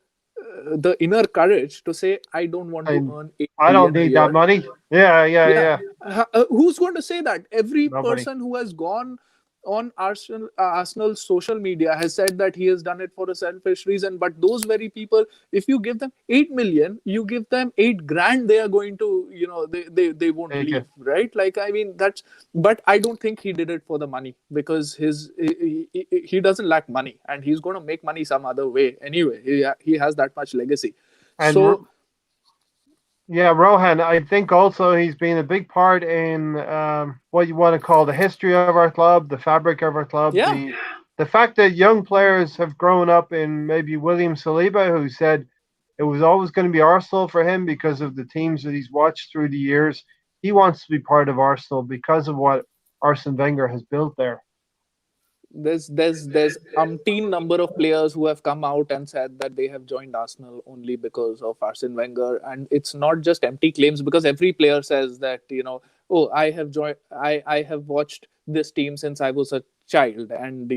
the inner courage to say, I don't want to And earn 8 I don't million a need that year. money. Yeah, yeah, Yeah. yeah. Who's going to say that? Every Nobody. person who has gone on Arsenal's social media has said that he has done it for a selfish reason. But those very people, if you give them 8 million, you give them 8 grand, they are going to, they won't Take leave, it. right? Like, I mean, but I don't think he did it for the money, because he doesn't lack money, and he's going to make money some other way anyway. He has that much legacy. And So, yeah, Rohan, I think also he's been a big part in what you want to call the history of our club, the fabric of our club, yeah. the fact that young players have grown up in maybe William Saliba, who said it was always going to be Arsenal for him because of the teams that he's watched through the years. He wants to be part of Arsenal because of what Arsene Wenger has built there. There's umpteen number of players who have come out and said that they have joined Arsenal only because of Arsene Wenger, and it's not just empty claims, because every player says that, oh, I have joined, I have watched this team since I was a child, and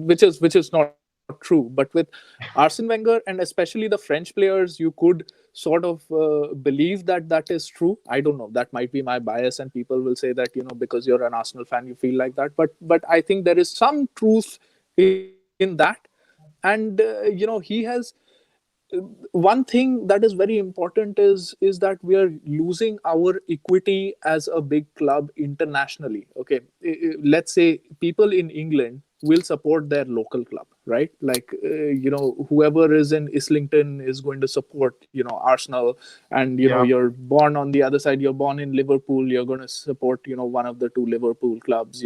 which is not true. But with Arsene Wenger, and especially the French players, you could sort of believe that that is true. I don't know, that might be my bias, and people will say that, because you're an Arsenal fan you feel like that, but I think there is some truth in that. And he has one thing that is very important is that we are losing our equity as a big club internationally. Okay, let's say people in England will support their local club, right? Like, whoever is in Islington is going to support, Arsenal, and Yeah, you're born on the other side, you're born in Liverpool, you're going to support, one of the two Liverpool clubs.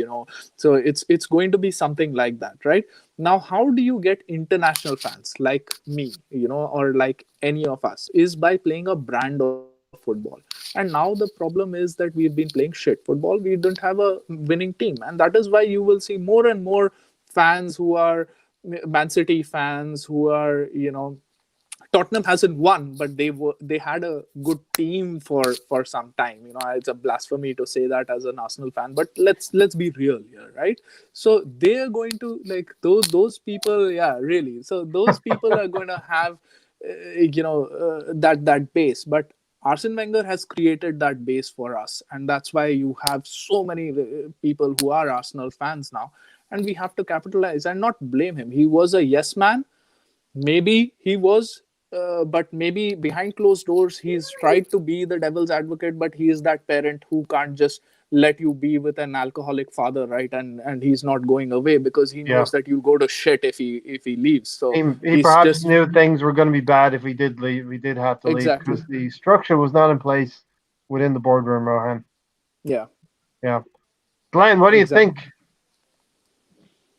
So it's going to be something like that, right? Now, how do you get international fans like me, or like any of us, is by playing a brand of football. And now the problem is that we've been playing shit football. We don't have a winning team, and that is why you will see more and more fans who are Man City fans, who are, Tottenham hasn't won, but they had a good team for some time. It's a blasphemy to say that as an Arsenal fan, but let's be real here, right? So they are going to, like, those people, yeah, really. So those people are going to have, that base, but Arsene Wenger has created that base for us, and that's why you have so many people who are Arsenal fans now, and we have to capitalize and not blame him. He was a yes man. Maybe he was, but maybe behind closed doors he's tried to be the devil's advocate, but he is that parent who can't just let you be with an alcoholic father, right? And he's not going away because he yeah. knows that you'll go to shit if he leaves. So He he's perhaps just, knew things were going to be bad if we did leave. We did have to leave exactly, because the structure was not in place within the boardroom, Rohan. yeah, Yeah. Glenn, what do you exactly. think?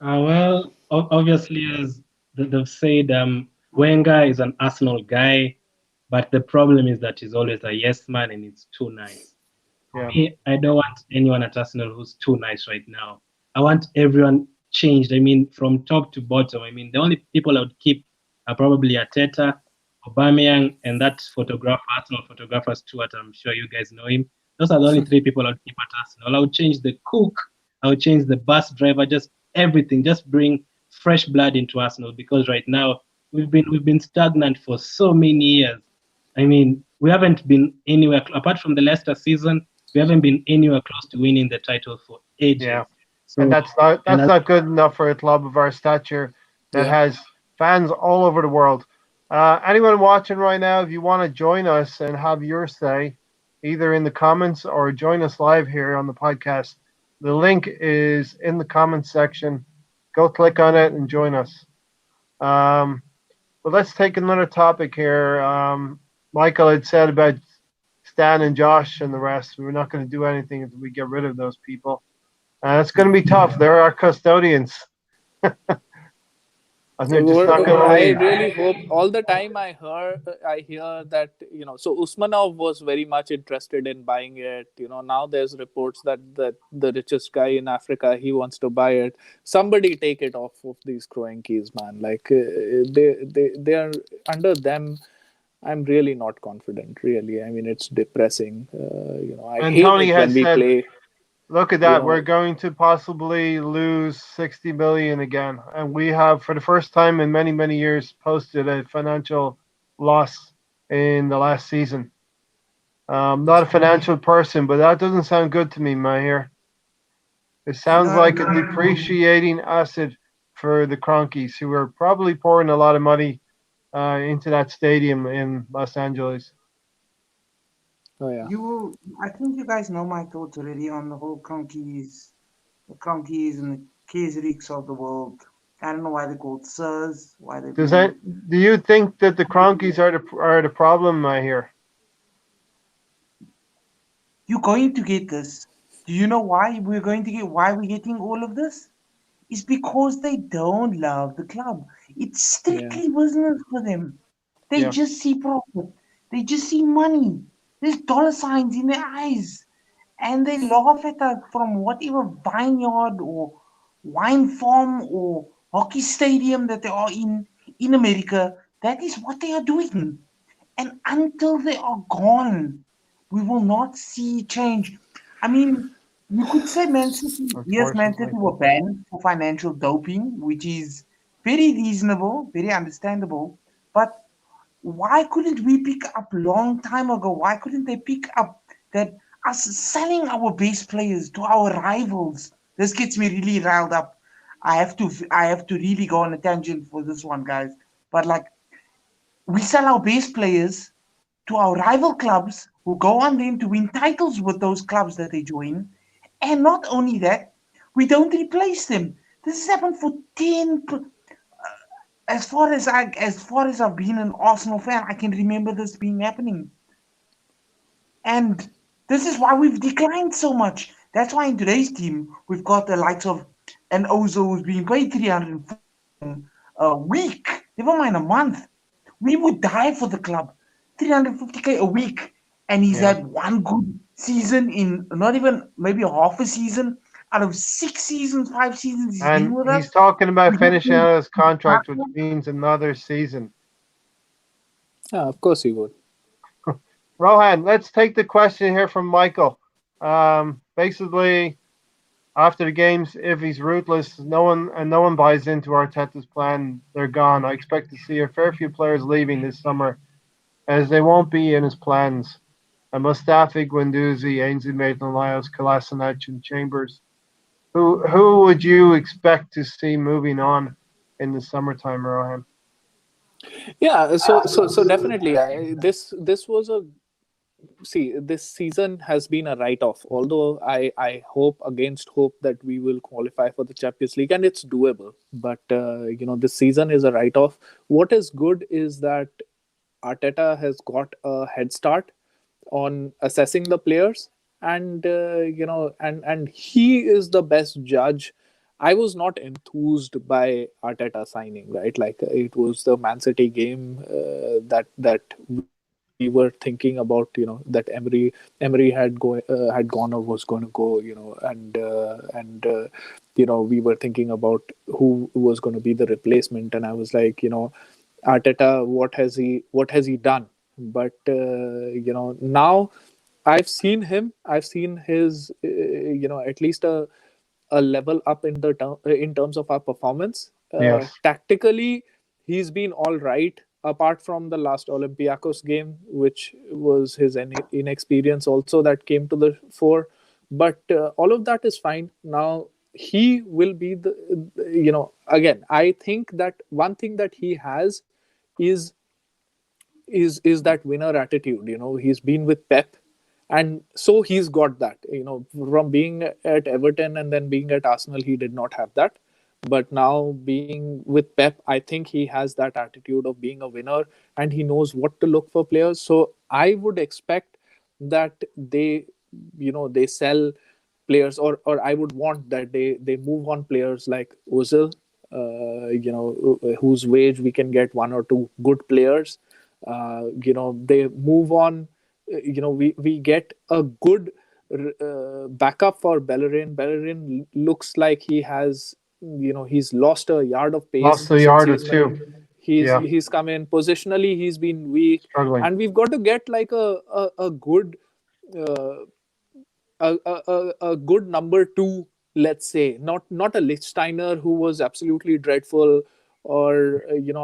Well, obviously, as they've said, Wenger is an Arsenal guy, but the problem is that he's always a yes man and it's too nice. Yeah. Me, I don't want anyone at Arsenal who's too nice right now. I want everyone changed. I mean, from top to bottom. I mean, the only people I would keep are probably Arteta, Aubameyang, and that photographer, Arsenal photographer Stuart. I'm sure you guys know him. Those are the only three people I would keep at Arsenal. I would change the cook. I would change the bus driver. Just everything. Just bring fresh blood into Arsenal because right now we've been stagnant for so many years. I mean, we haven't been anywhere apart from the Leicester season. We haven't been anywhere close to winning the title for ages. Yeah. And So, and that's not good enough for a club of our stature that Yeah. has fans all over the world. Anyone watching right now, if you want to join us and have your say, either in the comments or join us live here on the podcast, the link is in the comments section. Go click on it and join us. But let's take another topic here. Michael had said about Stan and Josh and the rest. We're not going to do anything until we get rid of those people. It's going to be tough. They're our custodians. And they're just not going to I leave. really hope. All the time I hear that, so Usmanov was very much interested in buying it. Now there's reports that the richest guy in Africa, he wants to buy it. Somebody take it off of these Kroenkes, man. Like, they are under them. I'm really not confident. Really, I mean, it's depressing. I And hate Tony it when has we said, play. Look at You that. We're know, going to possibly lose 60 million again. And we have, for the first time in many, many years, posted a financial loss in the last season. Not a financial person, but that doesn't sound good to me, Mahir. It sounds No, like a no. depreciating asset for the Cronkies, who are probably pouring a lot of money into that stadium in Los Angeles. oh yeah, I think you guys know my thoughts already on the whole the Cronkies and the Kesriks of the world. I don't know why they're called sirs, why they're Does that? being. Do you think that the Cronkies are the problem, Mahir? You're going to get this. Do you know why why we're getting all of this? It's because they don't love the club. It's yeah, strictly business for them. They Yeah. just see profit. They just see money. There's dollar signs in their eyes. And they laugh at us from whatever vineyard or wine farm or hockey stadium that they are in America. That is what they are doing. And until they are gone, we will not see change. I mean, you could say Man City, yes, Man Unfortunately. City were banned for financial doping, which is very reasonable, very understandable. But why couldn't we pick up long time ago? Why couldn't they pick up that us selling our base players to our rivals? This gets me really riled up. I have to really go on a tangent for this one, guys. But like we sell our base players to our rival clubs who go on then to win titles with those clubs that they join. And not only that, we don't replace them. This has happened for 10 as far as I've been an Arsenal fan, I can remember this being happening. And this is why we've declined so much. That's why in today's team we've got the likes of an Ozo who's being paid 350 a week, never mind a month. We would die for the club. 350k a week. And he's Yeah. had one good season in not even maybe half a season out of 6 seasons, 5 seasons he's been And with he's us. talking about We get finishing paid out his contract, which nothing. means another season. yeah. Of course he would. Rohan, let's take the question here from Michael. Basically, after the games, if he's ruthless, no one buys into Arteta's plan. They're gone. I expect to see a fair few players leaving this summer, as they won't be in his plans. Mustafi, Guendouzi, Ainsley Maitland-Niles, Kolasinac, and Chambers. Who would you expect to see moving on in the summertime, Rohan? Yeah, so definitely, this was a see. This season has been a write-off. Although I hope against hope that we will qualify for the Champions League, and it's doable. But this season is a write-off. What is good is that Arteta has got a head start on assessing the players, and and he is the best judge. I was not enthused by Arteta signing, right? Like it was the Man City game that we were thinking about, that Emery had gone or was going to go, and we were thinking about who was going to be the replacement, and I was like, Arteta, what has he done? But now I've seen him. I've seen his, at least a level up in terms of our performance. Yes. Tactically, he's been all right. Apart from the last Olympiacos game, which was his inexperience also that came to the fore, but all of that is fine. Now he will be again. I think that one thing that he has is is that winner attitude. He's been with Pep, and so he's got that. From being at Everton and then being at Arsenal, he did not have that. But now being with Pep, I think he has that attitude of being a winner, and he knows what to look for players. So I would expect that they sell players, or I would want that they move on players like Ozil, whose wage we can get one or two good players. They move on. We get a good backup for Bellerin. Bellerin looks like he's lost a yard of pace Lost a since yard or he's been two. in. He's Yeah. he's come in positionally. He's been weak, Struggling. and we've got to get like a good uh, a good number two, let's say, not a Lichtsteiner who was absolutely dreadful, or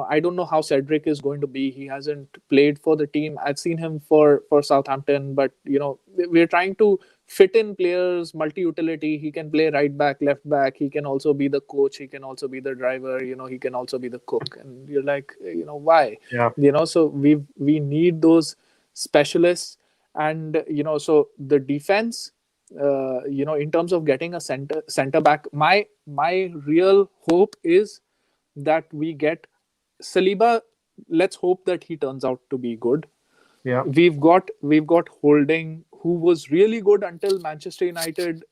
I don't know how Cedric is going to be. He hasn't played for the team. I've seen him for Southampton, but we're trying to fit in players, multi-utility. He can play right back, left back. He can also be the coach. He can also be the driver. He can also be the cook. And you're like, why? Yeah. So we need those specialists. And so the defense, in terms of getting a center back, my real hope is that we get Saliba. Let's hope that he turns out to be good. Yeah. We've got Holding, who was really good until Manchester United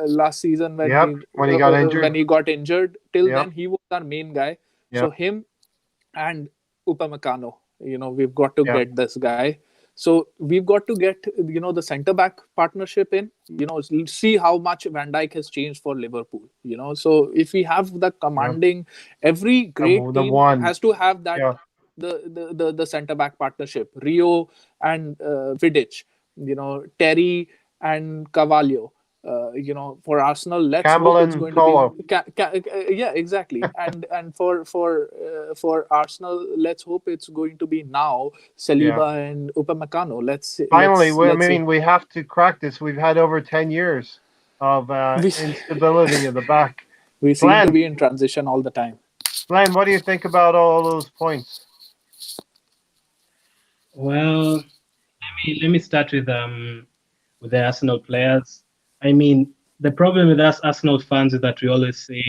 last season when Yep. When he got injured. when he got injured. Till Yep. then, he was our main guy. So Yep. him and Upamecano, we've got to Yeah. get this guy. So we've got to get the centre back partnership in. See how much Van Dijk has changed for Liverpool. So if we have the commanding, every great The team one. has to have that. Yeah. The centre back partnership, Rio and Vidic, Terry and Carvalho. For Arsenal, let's Campbell hope it's and going Colo. to be yeah, exactly. and for Arsenal, let's hope it's going to be now Saliba and Upamecano. Finally, let's see. we have to crack this. We've had over 10 years of We- instability at the back. We seem Glenn. to be in transition all the time. Glenn, what do you think about all those points? Well, let me start with the Arsenal players. I mean, the problem with us Arsenal fans is that we always say,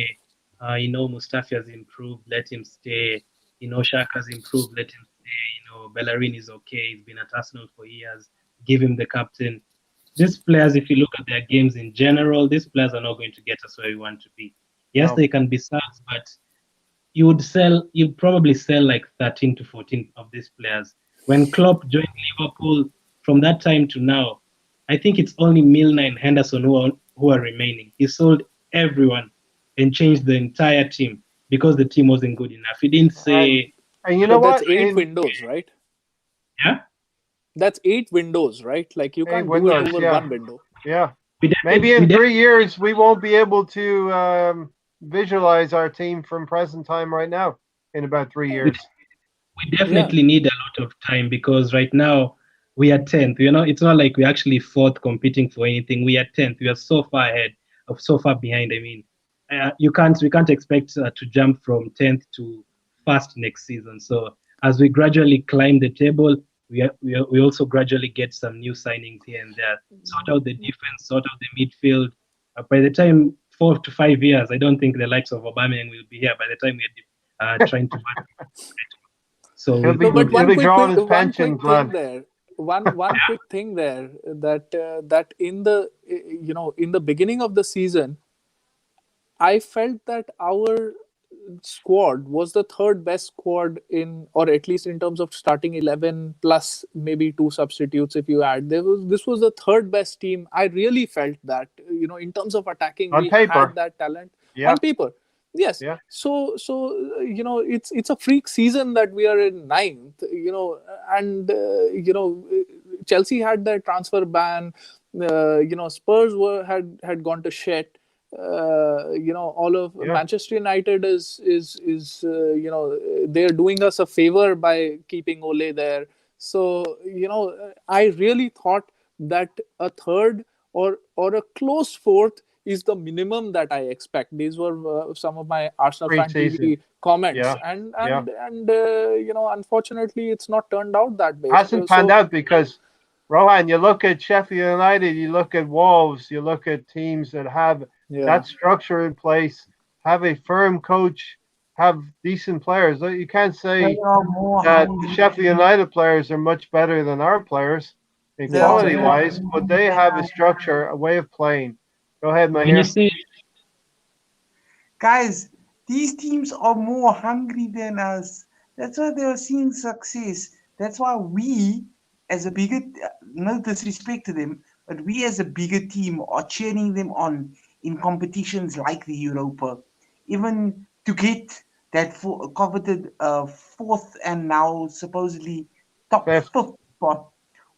Mustafi has improved, let him stay. Shaq has improved, let him stay. Bellerin is okay. He's been at Arsenal for years. Give him the captain. These players, if you look at their games in general, these players are not going to get us where we want to be. Yes, No. they can be stars, but you'd probably sell like 13 to 14 of these players. When Klopp joined Liverpool, from that time to now, I think it's only Milner and Henderson who are remaining. He sold everyone and changed the entire team because the team wasn't good enough. He didn't say, And you know But that's what? 8 windows, right? yeah. That's 8 windows, right? Like you can't do windows, it over yeah. one window. Yeah. We Maybe definitely- in 3 years we won't be able to visualize our team from present time right now in about 3 years. we definitely need a lot of time because right now we are 10th. It's not like we're actually fourth competing for anything. We are 10th. We are so far ahead of so far behind. I mean, we can't expect to jump from 10th to first next season. So as we gradually climb the table, we also gradually get some new signings here and there. Sort out the defense, sort out the midfield. By the time 4 to 5 years, I don't think the likes of Aubameyang will be here. By the time we're trying to. So He'll be, No, but he'll be drawing his pension, quick Glenn. thing there. One quick thing there, that in the beginning of the season, I felt that our squad was the third best squad in, or at least in terms of starting 11 plus maybe two substitutes if you add. This was the third best team. I really felt that, in terms of attacking, On we paper. had that talent. Yeah. On paper. Yes. Yeah. So it's a freak season that we are in ninth, and Chelsea had their transfer ban. Spurs had gone to shit. All of Yeah. Manchester United is they're doing us a favor by keeping Ole there. So I really thought that a third or a close fourth is the minimum that I expect. These were some of my Arsenal fan Pre-season. TV comments, Yeah. and Yeah. unfortunately, it's not turned out that way. Hasn't panned out because, Rohan, you look at Sheffield United, you look at Wolves, you look at teams that have Yeah. that structure in place, have a firm coach, have decent players. You can't say They are more that hungry. Sheffield United players are much better than our players in Yeah, quality exactly. wise, but they have a structure, a way of playing. Go ahead, when Mahir. you say Guys, these teams are more hungry than us. That's why they are seeing success. That's why we, as a bigger, no disrespect to them, but we as a bigger team are cheering them on in competitions like the Europa. Even to get that coveted fourth and now supposedly top Fifth. fifth spot,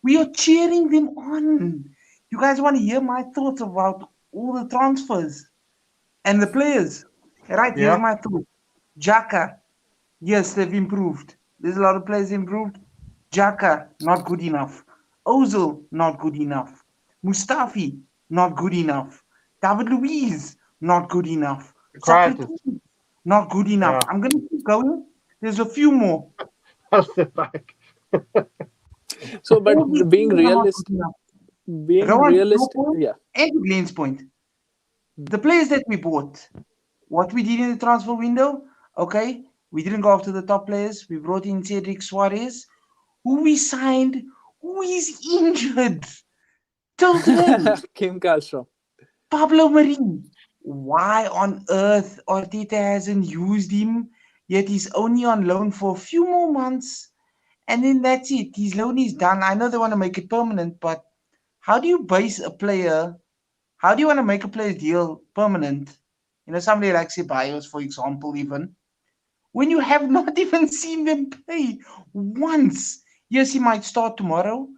we are cheering them on. You guys want to hear my thoughts about all the transfers and the players? Right, here's Yeah. my thought. Jaka, yes, they've improved. There's a lot of players improved. Jaka, not good enough. Ozil, not good enough. Mustafi, not good enough. David Luiz, not good enough. Kratis. Socrates, not good enough. Yeah. I'm going to keep going. There's a few more. I'll sit back. So, but All these being players are not good realist, enough. being Rowan, to your realistic, point yeah. and to Glenn's point, the players that we bought, what we did in the transfer window, okay, we didn't go after the top players. We brought in Cedric Suarez, who we signed, who is injured till today. Kim Kallstrom. Pablo Marie. Why on earth Arteta hasn't used him? Yet he's only on loan for a few more months, and then that's it. His loan is done. I know they want to make it permanent, but how do you base a player? How do you want to make a player's deal permanent? Somebody like Ceballos, for example, even when you have not even seen them play once. Yes, he might start tomorrow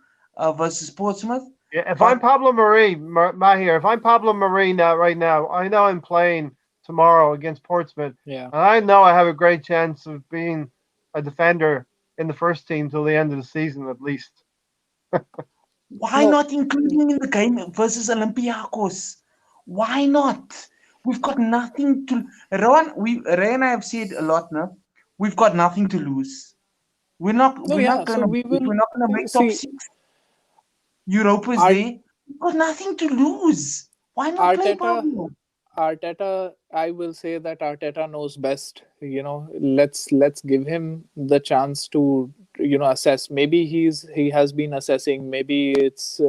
versus Portsmouth, Yeah, if I'm but Pablo Marie, Mahir, if I'm Pablo Marie now, right now, I know I'm playing tomorrow against Portsmouth, Yeah. and I know I have a great chance of being a defender in the first team till the end of the season at least. why No, not including him in the game versus Olympiacos? Why not? We've got nothing to. Ray and I have said a lot now. We've got nothing to lose. We're not. no, We're yeah. not So gonna. we If will we're not gonna make top see. six, Europa's Art, there. We've got nothing to lose. Why not play Arteta Pablo? Arteta, I will say that Arteta knows best. Let's give him the chance to assess. Maybe he has been assessing. Maybe it's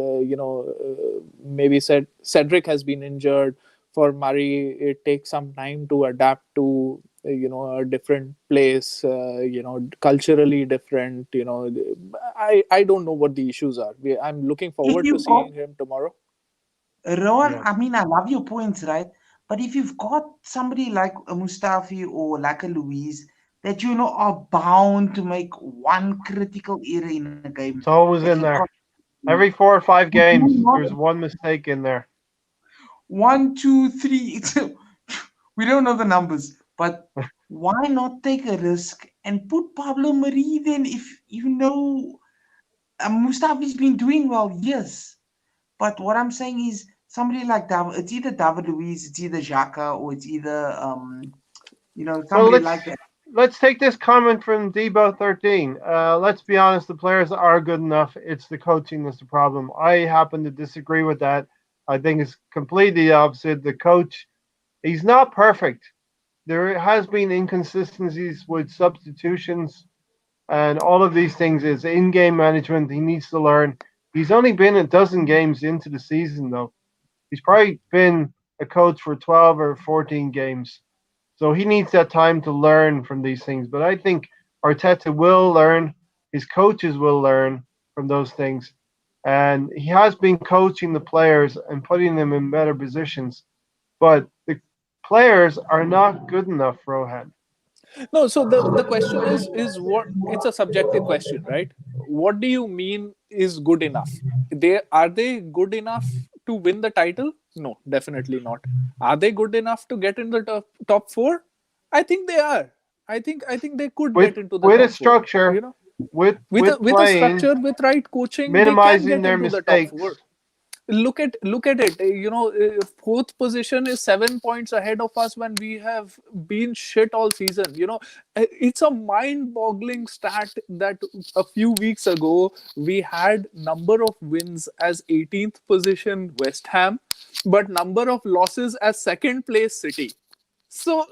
maybe Cedric has been injured. For Murray, it takes some time to adapt to a different place. Culturally different. I don't know what the issues are. I'm looking If forward to you've got seeing him tomorrow. Rowan, Yeah. I mean, I love your points, right? But if you've got somebody like a Mustafi or like a Louise that are bound to make one critical error in a game It's always that can in cost there. you, Every 4 or 5 would you games, not there's one mistake in there. 1, 2, 3? We don't know the numbers, but why not take a risk and put Pablo Marie then if Mustafi's been doing well, yes. But what I'm saying is somebody like David, it's either David Luiz, it's either Xhaka, or it's either Well, somebody like that. let's take this comment from Debo13. Let's be honest, the players are good enough. It's the coaching that's the problem. I happen to disagree with that. I think it's completely the opposite. The coach, he's not perfect. There has been inconsistencies with substitutions and all of these things. Is in-game management. He needs to learn. He's only been a dozen games into the season, though. He's probably been a coach for 12 or 14 games. So he needs that time to learn from these things. But I think Arteta will learn, his coaches will learn from those things. And he has been coaching the players and putting them in better positions. But the players are not good enough, Rohan. No, so the question is what, it's a subjective question, right? What do you mean is good enough? They good enough to win the title? No, definitely not. Are they good enough to get in the top four? I think they are. I think they could With get into the with a top four. structure, with With a playing, structure, with right coaching, they can minimizing get their into the top mistakes. four. Look at it. Fourth position is 7 points ahead of us when we have been shit all season. It's a mind-boggling stat that a few weeks ago we had number of wins as 18th position West Ham, but number of losses as second place City. So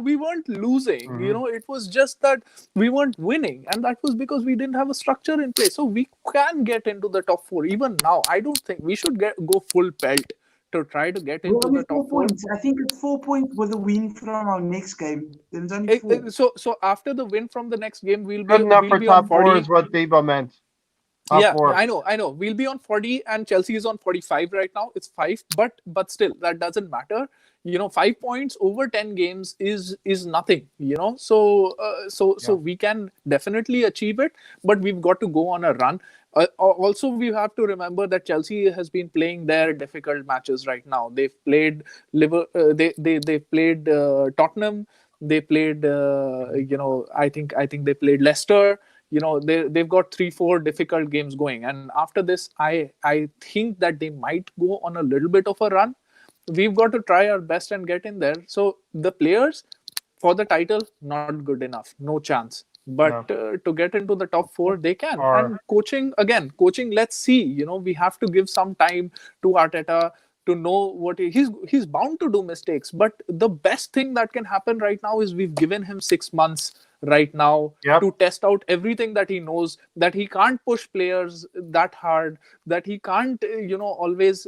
we weren't losing. Mhm. It was just that we weren't winning, and that was because we didn't have a structure in place. So we can get into the top four even now. I don't think we should go full pelt to try to get We're into only the top four four. points. I think it's 4 points with a win from our next game. Then it's only four. So after the win from the next game, Good enough we'll for be on top four 40. is what Debo meant. Top Yeah, four. I know. We'll be on 40, and Chelsea is on 45 right now. It's 5, but still, that doesn't matter. 5 points over 10 games is nothing. So Yeah. we can definitely achieve it, but we've got to go on a run. Also, we have to remember that Chelsea has been playing their difficult matches right now. They've played they played Tottenham. They played I think they played Leicester. They've got 3-4 difficult games going, and after this, I think that they might go on a little bit of a run. We've got to try our best and get in there. So the players for the title, not good enough, no chance. But No. to get into the top four, they can. Or And coaching. Let's see. We have to give some time to Arteta to know what he's bound to do mistakes. But the best thing that can happen right now is we've given him 6 months right now yep. to test out everything that he knows, that he can't push players that hard, that he can't always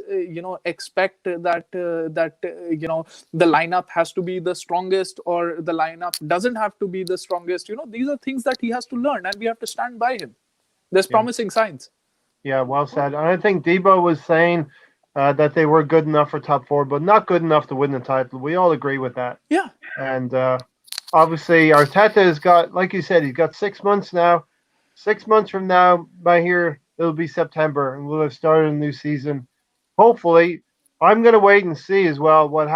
expect that the lineup has to be the strongest or the lineup doesn't have to be the strongest. These are things that he has to learn, and we have to stand by him. There's promising signs. Yeah, well said. And I think Debo was saying that they were good enough for top four, but not good enough to win the title. We all agree with that. Yeah. And obviously, Arteta has got, like you said, he's got 6 months now. 6 months from now, by here, it'll be September, and we'll have started a new season. Hopefully, I'm going to wait and see as well what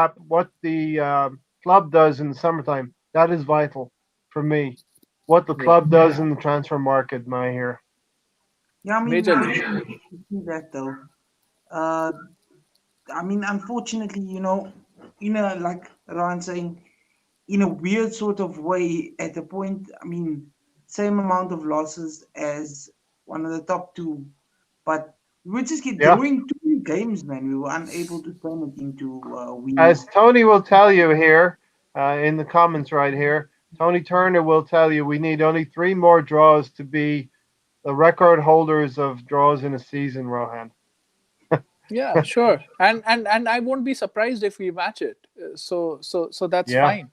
the club does in the summertime. That is vital for me. What the club does in the transfer market, my here. Yeah, I mean, Majorly. see that though. I mean, unfortunately, like Ryan saying, in a weird sort of way, at a point, I mean, same amount of losses as one of the top two, but we would just keep drawing too many games, man. We were unable to turn it into wins. As Tony will tell you here in the comments right here, Tony Turner will tell you we need only 3 more draws to be the record holders of draws in a season, Rohan. Yeah, sure. And I won't be surprised if we match it. So that's fine,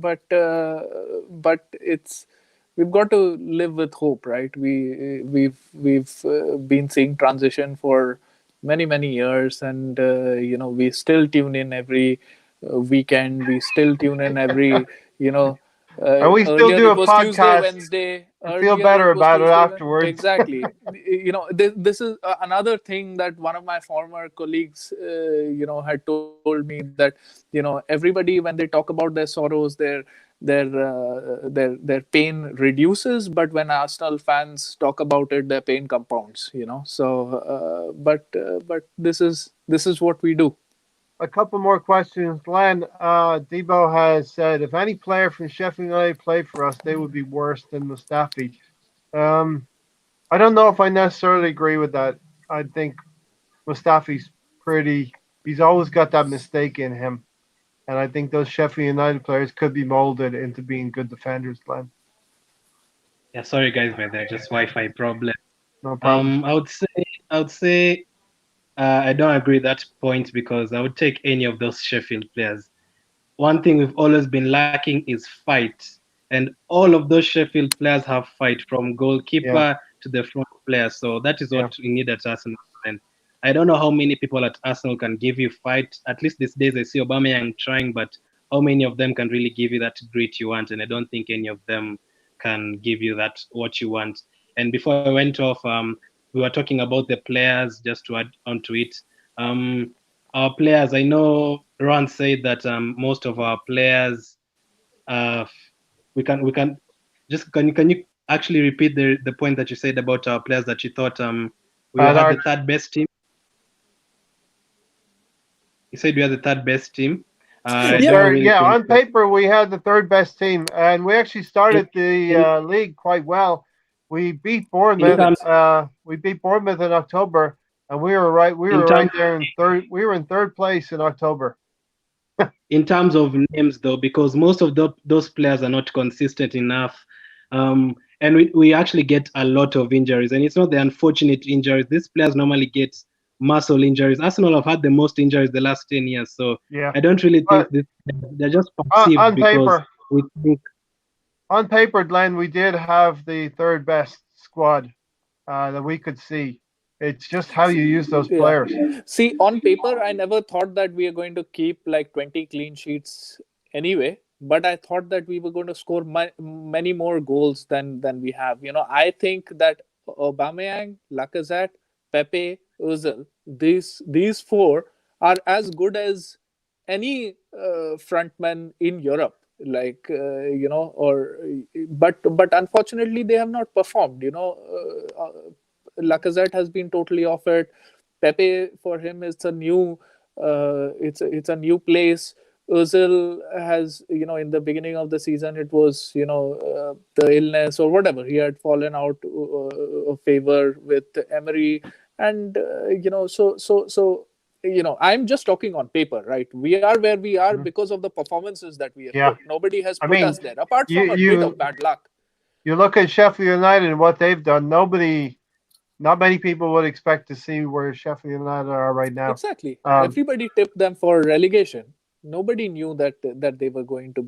but it's we've got to live with hope, right? We've been seeing transition for many years, and we still tune in every weekend. We still tune in every and we still earlier do it a was podcast Tuesday, Wednesday. and feel Earlier better it was about it Tuesday, afterwards. Exactly. This is another thing that one of my former colleagues, had told me that, everybody when they talk about their sorrows, their pain reduces, but when Arsenal fans talk about it, their pain compounds. So, but this is what we do. A couple more questions. Glenn, Debo has said, if any player from Sheffield United played for us, they would be worse than Mustafi. I don't know if I necessarily agree with that. I think Mustafi's he's always got that mistake in him. And I think those Sheffield United players could be molded into being good defenders, Glenn. Yeah, sorry guys, man. They're just Wi-Fi problem. No problem. I would say I don't agree with that point because I would take any of those Sheffield players. One thing we've always been lacking is fight, and all of those Sheffield players have fight, from goalkeeper to the front player. So that is what we need at Arsenal. And I don't know how many people at Arsenal can give you fight. At least these days I see Aubameyang trying, but how many of them can really give you that grit you want? And I don't think any of them can give you that what you want. And before I went off, we were talking about the players, just to add onto it. Our players, I know Ron said that most of our players, we can just can you actually repeat the point that you said about our players, that you thought we had the third best team? You said we had the third best team. On paper we had the third best team, and we actually started the league quite well. We beat Bournemouth. We beat Bournemouth in October, and we were right there in third. We were in third place in October. In terms of names, though, because most of those players are not consistent enough, and we actually get a lot of injuries, and it's not the unfortunate injuries. These players normally get muscle injuries. Arsenal have had the most injuries the last 10 years, so I don't really think they're just perceived on because paper. We think. On paper, Glenn, we did have the third best squad that we could see. It's just how you use those players. See, on paper, I never thought that we are going to keep like 20 clean sheets anyway. But I thought that we were going to score many more goals than we have. I think that Aubameyang, Lacazette, Pepe, Ozil. These four are as good as any frontman in Europe. Like or but unfortunately they have not performed. Lacazette has been totally off it. Pepe for him is a new it's a new place. Özil has, in the beginning of the season, it was, the illness or whatever. He had fallen out of favor with Emery. And, I'm just talking on paper, right? We are where we are Mhm. because of the performances that we have Yeah. put. Nobody has I put mean, us there, apart you from a bit of you bad luck. you look at Sheffield United and what they've done. Not many people would expect to see where Sheffield United are right now. Exactly. Um, Everybody tipped them for relegation. Nobody knew that they were going to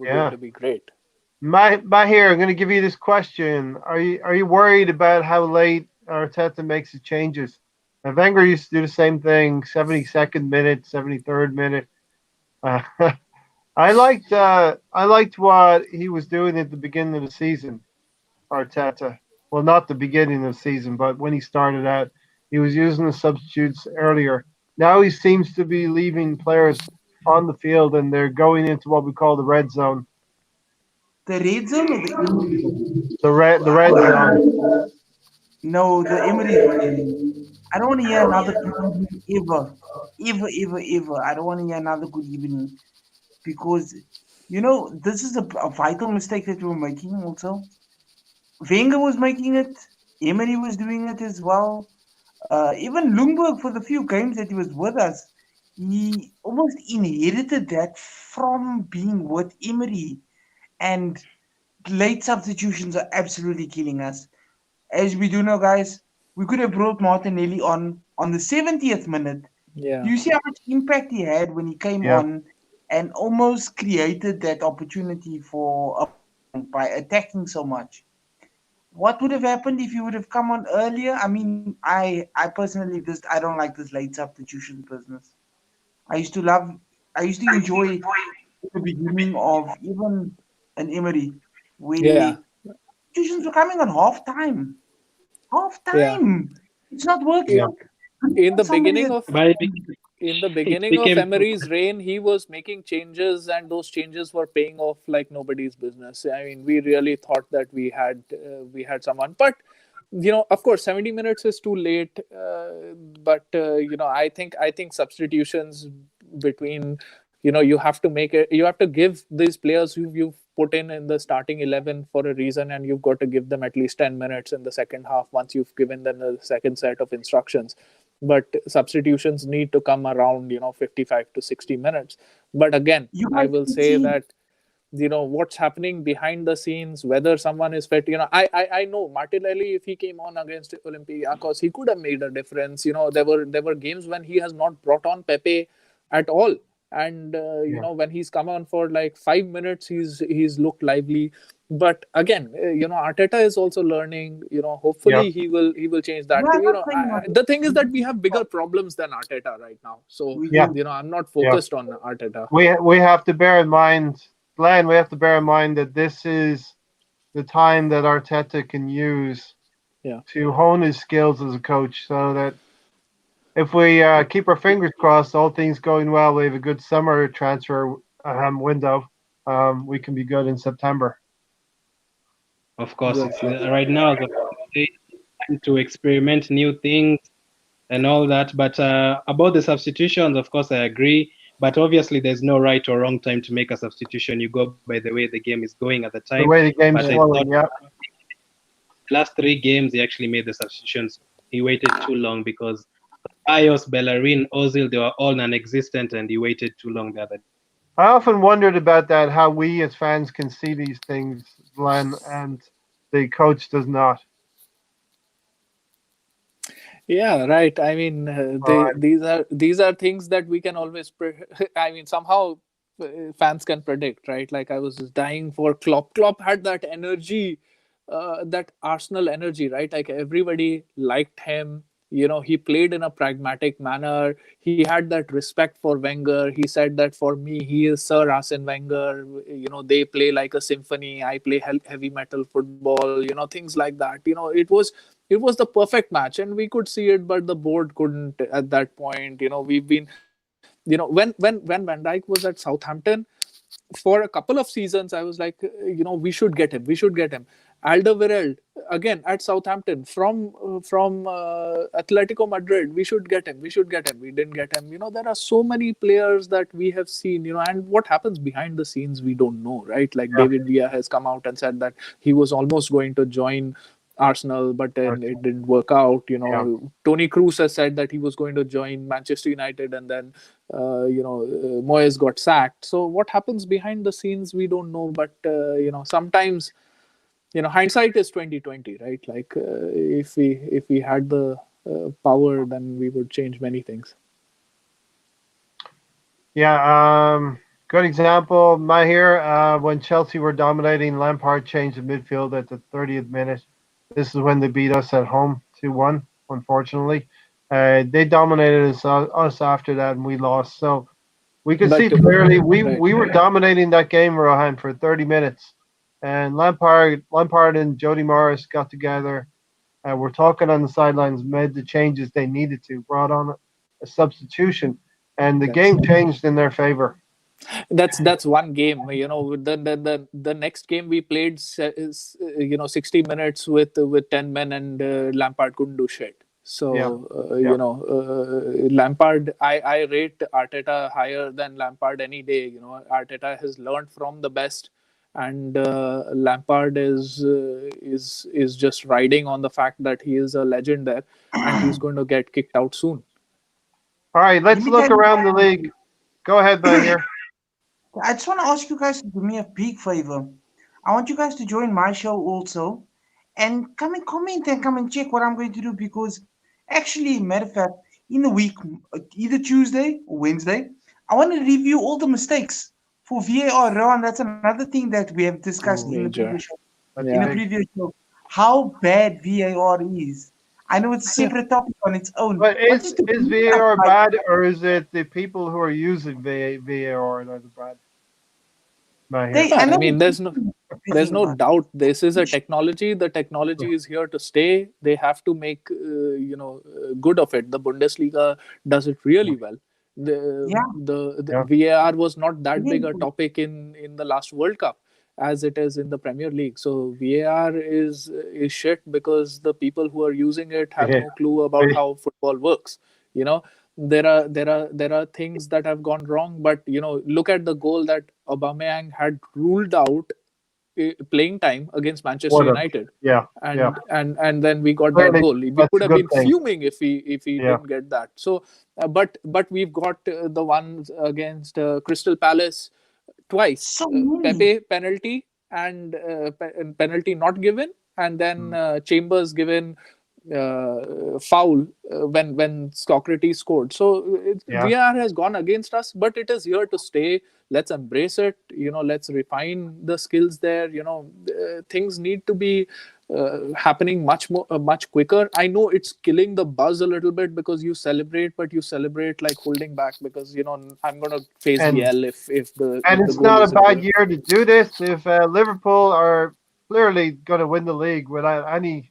yeah. be great. Mahir, I'm going to give you this question. Are you worried about how late Arteta makes his changes? Now, Wenger used to do the same thing, 72nd minute, 73rd minute. Uh, I liked what he was doing at the beginning of the season, Arteta. Well, not the beginning of the season, but when he started out, he was using the substitutes earlier. Now he seems to be leaving players on the field, and they're going into what we call the red zone. The red zone or the Emery zone? The red zone. No, the Emery zone. I don't want to hear another good evening ever. Ever, ever, ever. I don't want to hear another good evening because, this is a vital mistake that we're making also. Wenger was making it. Emery was doing it as well. Even Lundberg, for the few games that he was with us, he almost inherited that from being with Emery. And late substitutions are absolutely killing us. As we do know, guys, we could have brought Martinelli on the 70th minute. Do Yeah. you see how much impact he had when he came Yeah. on and almost created that opportunity for by attacking so much? What would have happened if he would have come on earlier? I mean, I personally just I don't like this late substitution business. I used to love, I used to enjoy the beginning of even an Emery where Yeah. substitutions were coming on half time. Half Yeah. time. It's not Yeah. working. In the Somebody beginning that of But in the it beginning of became Emery's reign, he was making changes, and those changes were paying off like nobody's business. I mean, we really thought that we had someone, but of course, 70 minutes is too late. But I think substitutions between you have to make it. You have to give these players who you've put in the starting 11 for a reason, and you've got to give them at least 10 minutes in the second half once you've given them the second set of instructions. But substitutions need to come around 55 to 60 minutes. But again, you I guys will can say see. that what's happening behind the scenes, whether someone is fit. I know Martinelli, if he came on against Olympiacos, he could have made a difference. There were games when he has not brought on Pepe at all, and Yeah. when he's come on for like 5 minutes, he's looked lively. But again, Arteta is also learning. Yeah. Hopefully he will change No, that. I'm not saying The thing is that we not. have bigger problems than Arteta right now. So We Yeah. do. I'm not Yeah. focused on Arteta. We have to bear in mind, Glenn. We have to bear in mind that this is the time that Arteta can use Yeah. to hone his skills as a coach, so that if we keep our fingers crossed, all things going well, we have a good summer transfer window. We can be good in September. of course it's Exactly. right now the time to experiment new things and all that. But about the substitutions, of course, I agree. But obviously, there's no right or wrong time to make a substitution. You go by the way the game is going at the time. The way the But game's I Yeah. thought flowing, yeah, last three games he actually made the substitutions. He waited too long because Ios, Bellerin, Ozil, they were all non-existent, and he waited too long the other day. I often wondered about that, how we as fans can see these things, Glenn, and the coach does not. Yeah, right. I mean, All right. these are things that we can always. I mean, somehow fans can predict, right? Like I was just dying for Klopp. Klopp had that energy, that Arsenal energy, right? Like everybody liked him. He played in a pragmatic manner. He had that respect for Wenger. He said that for me, he is Sir Arsene Wenger. They play like a symphony. I play heavy metal football. Things like that. It was it was the perfect match, and we could see it, but the board couldn't at that point. We've been, when Van Dijk was at Southampton for a couple of seasons, I was like, we should get him. We should get him. Alderweireld again at Southampton from Atletico Madrid. We should get him. We should get him. We didn't get him. There are so many players that we have seen. And what happens behind the scenes we don't know, right? Like Yeah. David Villa has come out and said that he was almost going to join Arsenal, but then it didn't work out. Tony Cruz has said that he was going to join Manchester United, and then Moyes got sacked. So what happens behind the scenes we don't know. But sometimes hindsight is 2020, right? Like if we had the power, then we would change many things. Yeah, good example, Mahir. When Chelsea were dominating, Lampard changed the midfield at the 30th minute. This is when they beat us at home 2-1, unfortunately. They dominated us after that, and we lost. So we could see clearly we were dominating that game, Rohan, for 30 minutes. And Lampard and Jody Morris got together. Were talking on the sidelines, made the changes they needed to, brought on a substitution, and the game changed in their favor. That's one game. The next game we played is 60 minutes with 10 men, and Lampard couldn't do shit. So Lampard, I rate Arteta higher than Lampard any day. Arteta has learned from the best, and Lampard is just riding on the fact that he is a legend there, and he's going to get kicked out soon. All right, let's look around the league. Go ahead, Bahir. I just want to ask you guys to do me a big favor. I want you guys to join my show also, and come and comment and come and check what I'm going to do, because actually, matter of fact, in the week, either Tuesday or Wednesday, I want to review all the mistakes for VAR. Rowan, that's another thing that we have discussed in the previous show. How bad VAR is. I know it's a separate topic on its own. But is VAR bad, or is it the people who are using VAR that are bad? I mean, there's no doubt this is a technology. The technology is here to stay. They have to make good of it. The Bundesliga does it really well. The VAR was not that big a topic in the last World Cup as it is in the Premier League. So VAR is shit because the people who are using it have no clue about how football works. There are things that have gone wrong, but look at the goal that Aubameyang had ruled out playing time against Manchester United. And then we got that goal. We could have been fuming if he didn't get that. So but we've got the ones against Crystal Palace twice. Pepe penalty and penalty not given, and then Chambers given foul when Socrates scored. So VAR has gone against us, but it is here to stay. Let's embrace it. Let's refine the skills there. Things need to be happening much quicker. I know it's killing the buzz a little bit because you celebrate, but you celebrate like holding back because I'm gonna face VL if the and if it's the not a bad year to do this. If Liverpool are clearly going to win the league without any.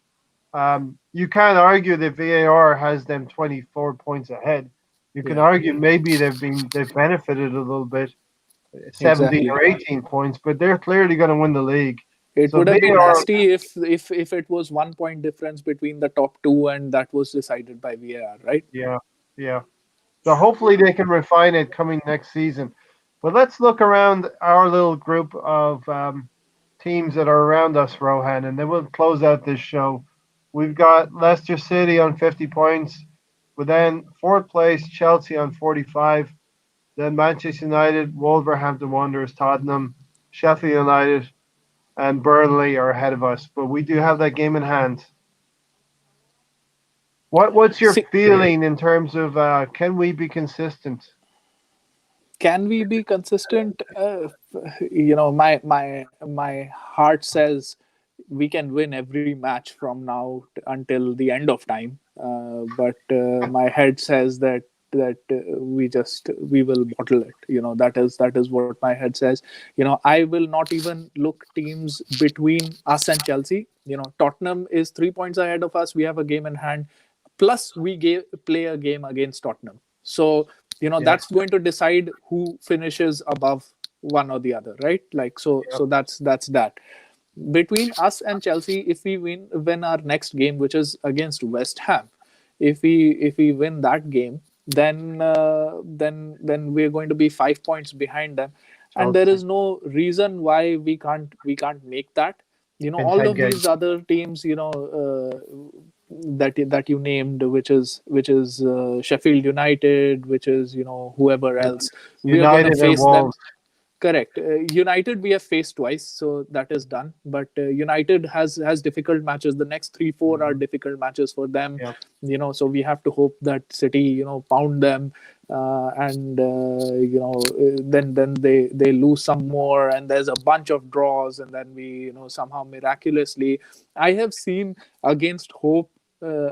You can't argue that VAR has them 24 points ahead. You can argue maybe they've benefited a little bit, 17 or 18 points, but they're clearly going to win the league. It would have been nasty if it was 1 point difference between the top two and that was decided by VAR, right? Yeah. So hopefully they can refine it coming next season. But let's look around our little group of teams that are around us, Rohan, and then we'll close out this show. We've got Leicester City on 50 points, but then fourth place, Chelsea on 45. Then Manchester United, Wolverhampton Wanderers, Tottenham, Sheffield United, and Burnley are ahead of us. But we do have that game in hand. What's your feeling in terms of can we be consistent? Can we be consistent? My heart says we can win every match from now until the end of time. But my head says that we will bottle it. That is what my head says. I will not even look teams between us and Chelsea. Tottenham is 3 points ahead of us. We have a game in hand. Plus, we play a game against Tottenham. So that's going to decide who finishes above one or the other, right? So that's that. Between us and Chelsea, if we win our next game, which is against West Ham, if we win that game, then we're going to be 5 points behind them, and there is no reason why we can't make that. All of these other teams, that you named, which is Sheffield United, which is whoever else, we are going to United and face them. Wolves. Correct. United we have faced twice, so that is done. But United has difficult matches. The next 3-4 are difficult matches for them. Yeah. So we have to hope that City pound them, and then they lose some more, and there's a bunch of draws, and then we somehow miraculously. I have seen against hope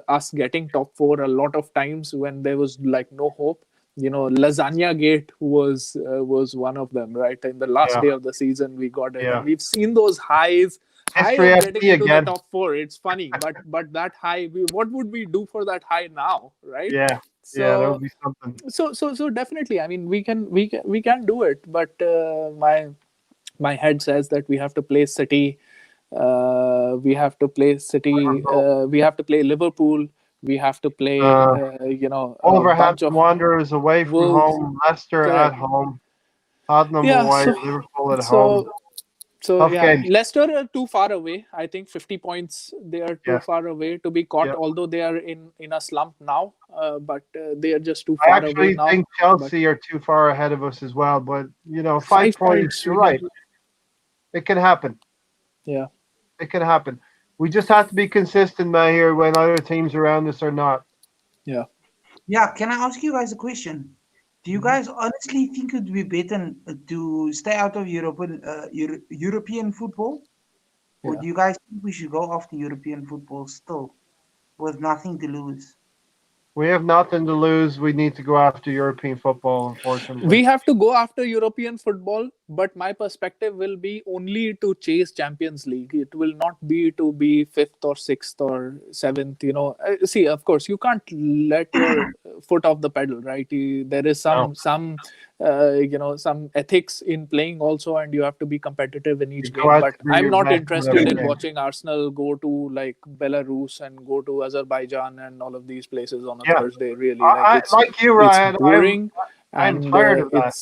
us getting top 4 a lot of times when there was like no hope. Lasagna Gate was one of them, right? In the last day of the season, we got it, and we've seen those highs History of FC getting into again. the top 4. It's funny, but that high, what would we do for that high now, right? Yeah, that would be something. So definitely, I mean, we can do it, but my head says that we have to play City, we have to play City, we have to play Liverpool, we have to play a bunch Wolverhampton of Wanderers away from Wolves. home, Leicester at Correct. home, Tottenham Yeah. away, So Liverpool at home. so Tough yeah, games. Leicester are too far away. I think 50 points. They are too Yeah. far away to be caught. Yeah. Although they are in a slump now, but they are just too I far away actually now. think Chelsea are too far ahead of us as well. But 5 5 points. points. You're right. It can happen. Yeah. It can happen. We just have to be consistent, man, here when other teams around us are not. Yeah. Yeah, can I ask you guys a question? Do you guys honestly think it would be better to stay out of European football? Or Yeah. do you guys think we should go after European football still with nothing to lose? We have nothing to lose. We need to go after European football, unfortunately. We have to go after European football, but my perspective will be only to chase Champions League. It will not be to be 5th or 6th or 7th. See, of course, you can't let your foot off the pedal, right? There is some ethics in playing also, and you have to be competitive in each game. But I'm not interested in watching Arsenal go to like Belarus and go to Azerbaijan and all of these places on a Thursday. Really, like you, Ryan. It's boring. I'm tired of that.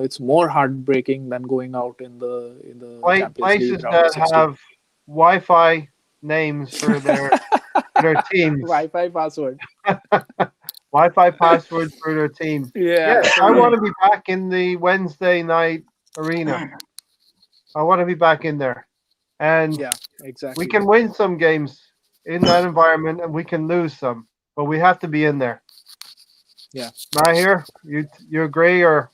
It's more heartbreaking than going out in the Champions places League round that of 16. have Wi-Fi names for their teams. Wi-Fi password. Wi-Fi passwords for their team. Yeah, I want to be back in the Wednesday night arena. I want to be back in there, and yeah, exactly. we can win some games in that environment, and we can lose some, but we have to be in there. Yeah. Right here, you agree, or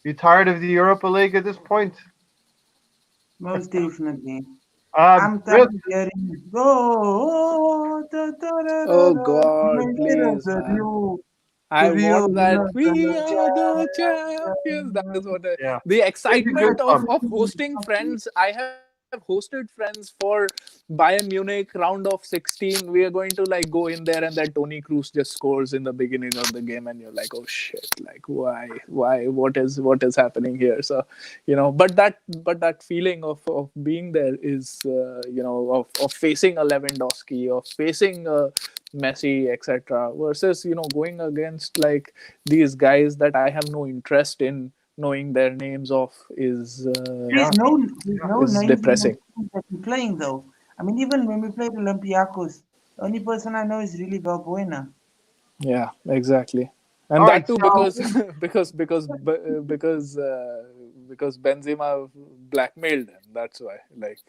you tired of the Europa League at this point? Most definitely. I'm tired of hearing go. Oh God, please, man. I want that. We are the champions. That is what the excitement of hosting Friends. I have hosted Friends for Bayern Munich round of 16. We are going to like go in there, and that Toni Kroos just scores in the beginning of the game, and you're like, oh shit, like why, what is happening here? So, but that feeling of being there is, of facing a Lewandowski, of facing Messi, etc., versus going against like these guys that I have no interest in knowing their names of is there's no names depressing. That we're playing though. I mean, even when we played Olympiacos, the only person I know is really Valbuena. Yeah, exactly, and that too because Benzema blackmailed him. That's why. Like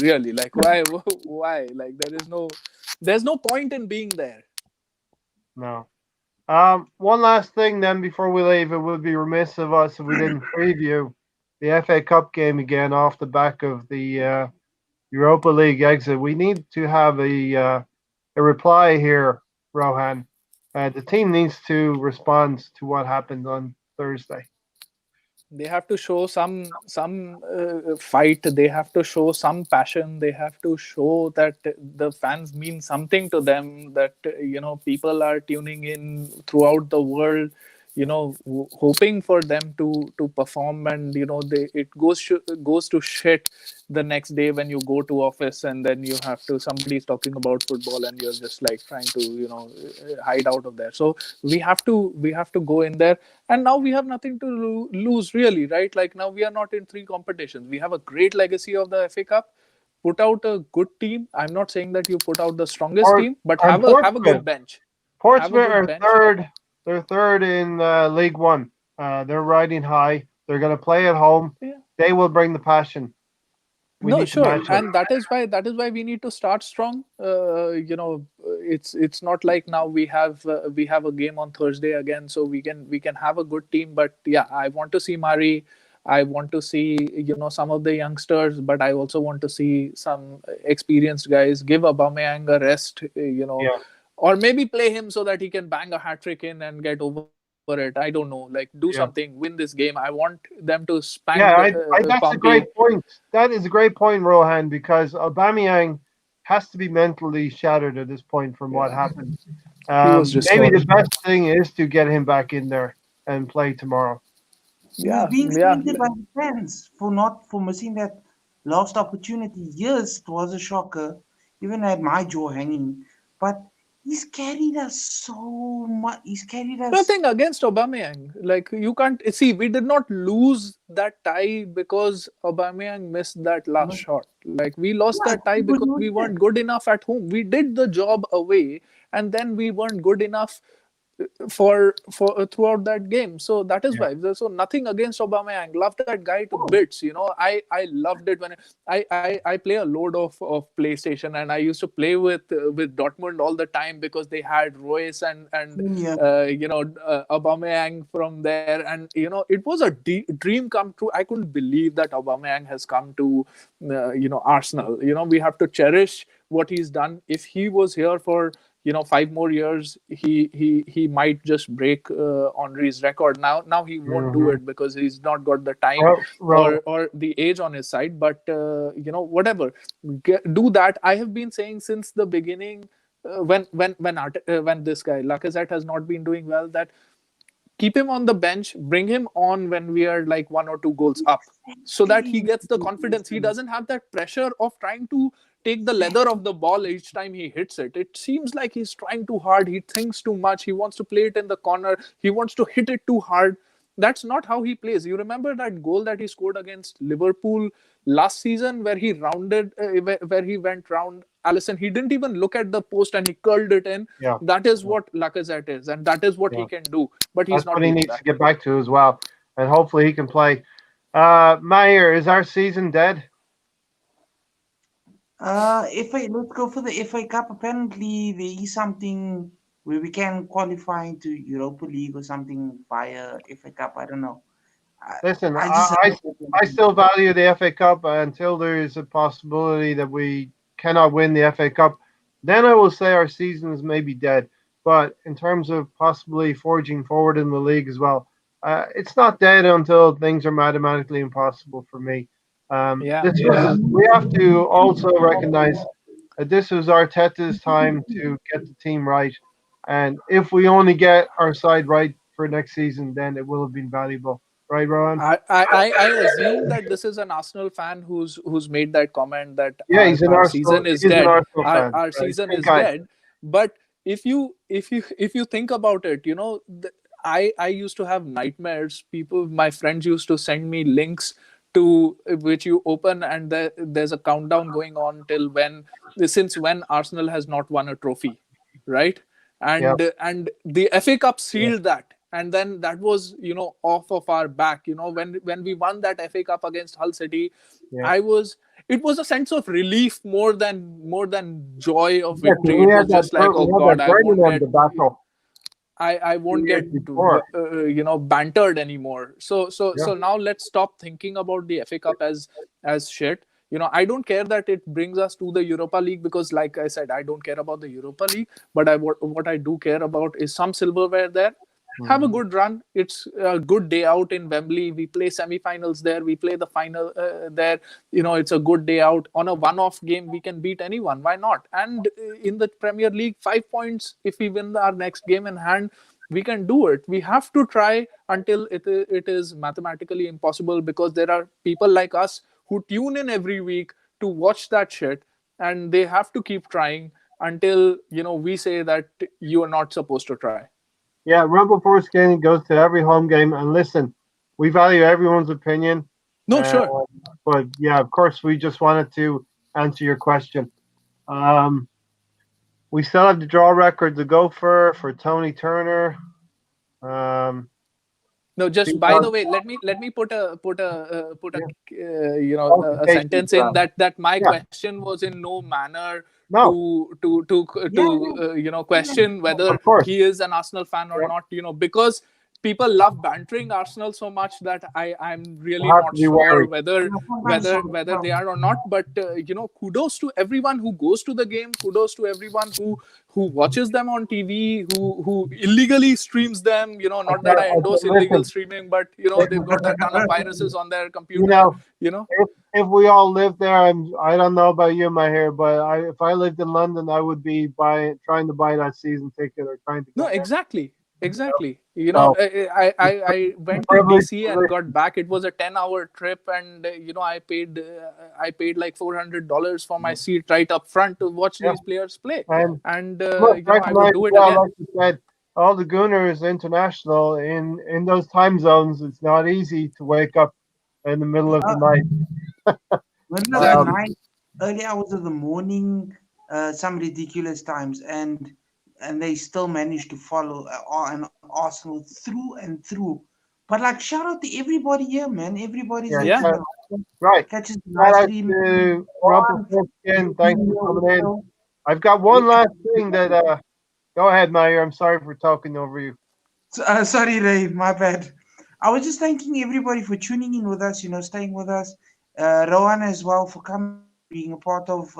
really, like why? Like there's no point in being there. No. One last thing then before we leave, it would be remiss of us if we didn't preview the FA Cup game again off the back of the Europa League exit. We need to have a reply here, Rohan. The team needs to respond to what happened on Thursday. They have to show some fight. They have to show some passion. They have to show that the fans mean something to them, that people are tuning in throughout the world, hoping for them to perform. And it goes to shit the next day when you go to office, and then you have to somebody's talking about football and you're just like trying to hide out of there. So we have to go in there. And now we have nothing to lose, really, right? Like, now we are not in three competitions. We have a great legacy of the FA Cup. Put out a good team. I'm not saying that you put out the strongest Or team, but and have a good bench. Have a Portsmouth good are bench. third. They're third in League One. They're riding high. They're going to play at home. Yeah. They will bring the passion. We No, need to sure, match it. and that is why we need to start strong. It's not like now we have a game on Thursday again, so we can have a good team. But yeah, I want to see Mari. I want to see some of the youngsters, but I also want to see some experienced guys. Give Aubameyang a rest, Yeah. or maybe play him so that he can bang a hat trick in and get over it. I don't know, like, do something, Yeah. win this game. I want them to spank Yeah, that's a Pompey. great point. That is a great point, Rohan, because Aubameyang has to be mentally shattered at this point from what Yeah, happened. he was Maybe the destroyed. best thing is to get him back in there and play tomorrow. He was Yeah, being yeah. slighted by the fans for missing that last opportunity. Yes, it was a shocker. Even I had my jaw hanging. But he's carried us so much. He's carried us. Nothing against Aubameyang. Like, you can't see. We did not lose that tie because Aubameyang missed that last shot. Like, we lost Yeah, that tie people because know we that. weren't good enough at home. We did the job away, and then we weren't good enough for throughout that game. So that is Yeah. why. So nothing against Aubameyang. Love that guy to Oh, bits. I loved it when I play a load of PlayStation, and I used to play with Dortmund all the time because they had Royce and same here. Aubameyang from there. And it was a dream come true. I couldn't believe that Aubameyang has come to Arsenal. We have to cherish what he's done. If he was here for 5 more years, he might just break Henry's record. Now he won't do Hmm. it because he's not got the time Well, or the age on his side. But whatever, do that. I have been saying since the beginning, when this guy Lacazette has not been doing well, that keep him on the bench, bring him on when we are like 1 or 2 goals up, so that he Exactly. gets the confidence. He doesn't have that pressure of trying to take the leather of the ball each time he hits it. It seems like he's trying too hard. He thinks too much. He wants to play it in the corner. He wants to hit it too hard. That's not how he plays. You remember that goal that he scored against Liverpool last season, where he rounded, where he went round Allison. He didn't even look at the post and he curled it in. yeah, That is yeah, what Lacazette is, and that is what yeah. he can do. But he's That's not what he doing needs that. to get back to as well, and hopefully he can play. Mayer, is our season dead? FA, let's go for the FA Cup. Apparently, there is something where we can qualify into Europa League or something via FA Cup. I don't know. I, Listen, I just I still value the FA Cup until there is a possibility that we cannot win the FA Cup. Then I will say our season is maybe dead. But in terms of possibly forging forward in the league as well, it's not dead until things are mathematically impossible for me. Yeah, This was, we have to also recognize that this was Arteta's time to get the team right. And if we only get our side right for next season, then it will have been valuable. Right, Rowan? I assume that this is an Arsenal fan who's made that comment that Yeah, he's an our Arsenal. season is He's an dead. Arsenal fan. Our Right? season Pink is eye. dead. But if you think about it, I used to have nightmares. My friends used to send me links to which you open, and there's a countdown going on till since when Arsenal has not won a trophy, right? Yeah, And the FA Cup yeah, sealed that, and then that was off of our back. When we won that FA Cup against Hull City, yeah. I was it was a sense of relief more than joy of Yeah, 'cause victory. It was just like, oh we had God, that Birmingham debacle I the won't years get before. bantered anymore. So so Yeah, so now let's stop thinking about the FA Cup as shit. I don't care that it brings us to the Europa League, because like I said, I don't care about the Europa League, but what I do care about is some silverware there. Have a good run. It's a good day out in Wembley. We play semi-finals there. We play the final there. It's a good day out. On a one-off game, we can beat anyone. Why not? And in the Premier League, 5 points. If we win our next game in hand, we can do it. We have to try until it is mathematically impossible, because there are people like us who tune in every week to watch that shit, and they have to keep trying until we say that you are not supposed to try. Yeah, Rumble Foreskin goes to every home game, and listen, we value everyone's opinion. No, sure. But yeah, of course, we just wanted to answer your question. We still have the draw record to go for Tony Turner. No, just by the way, let me put a sentence in that my question was in no manner to question whether he is an Arsenal fan or not. Because people love bantering Arsenal so much that I'm really not sure whether they are or not. But kudos to everyone who goes to the game. Kudos to everyone who watches them on TV, who illegally streams them. Not that I endorse illegal streaming, but they've got a ton of viruses on their computer. If we all lived there, I don't know about you, Mahir, but if I lived in London, I would be trying to buy that season ticket or trying to. No, exactly. I went to DC and got back. It was a 10-hour trip, and I paid like $400 for my seat right up front to watch these players play. And I would do it again. Like you said, all the Gooners international in those time zones, it's not easy to wake up in the middle of the night. Middle of the night, early hours of the morning, some ridiculous times, and they still managed to follow an Arsenal through and through. But like, shout out to everybody here, man. Everybody's right. Catches the live stream. Again, thank you for coming in. I've got one last thing that. Go ahead, Mayer. I'm sorry for talking over you. Sorry, Ray. My bad. I was just thanking everybody for tuning in with us. Staying with us. Rohan as well for coming, being a part of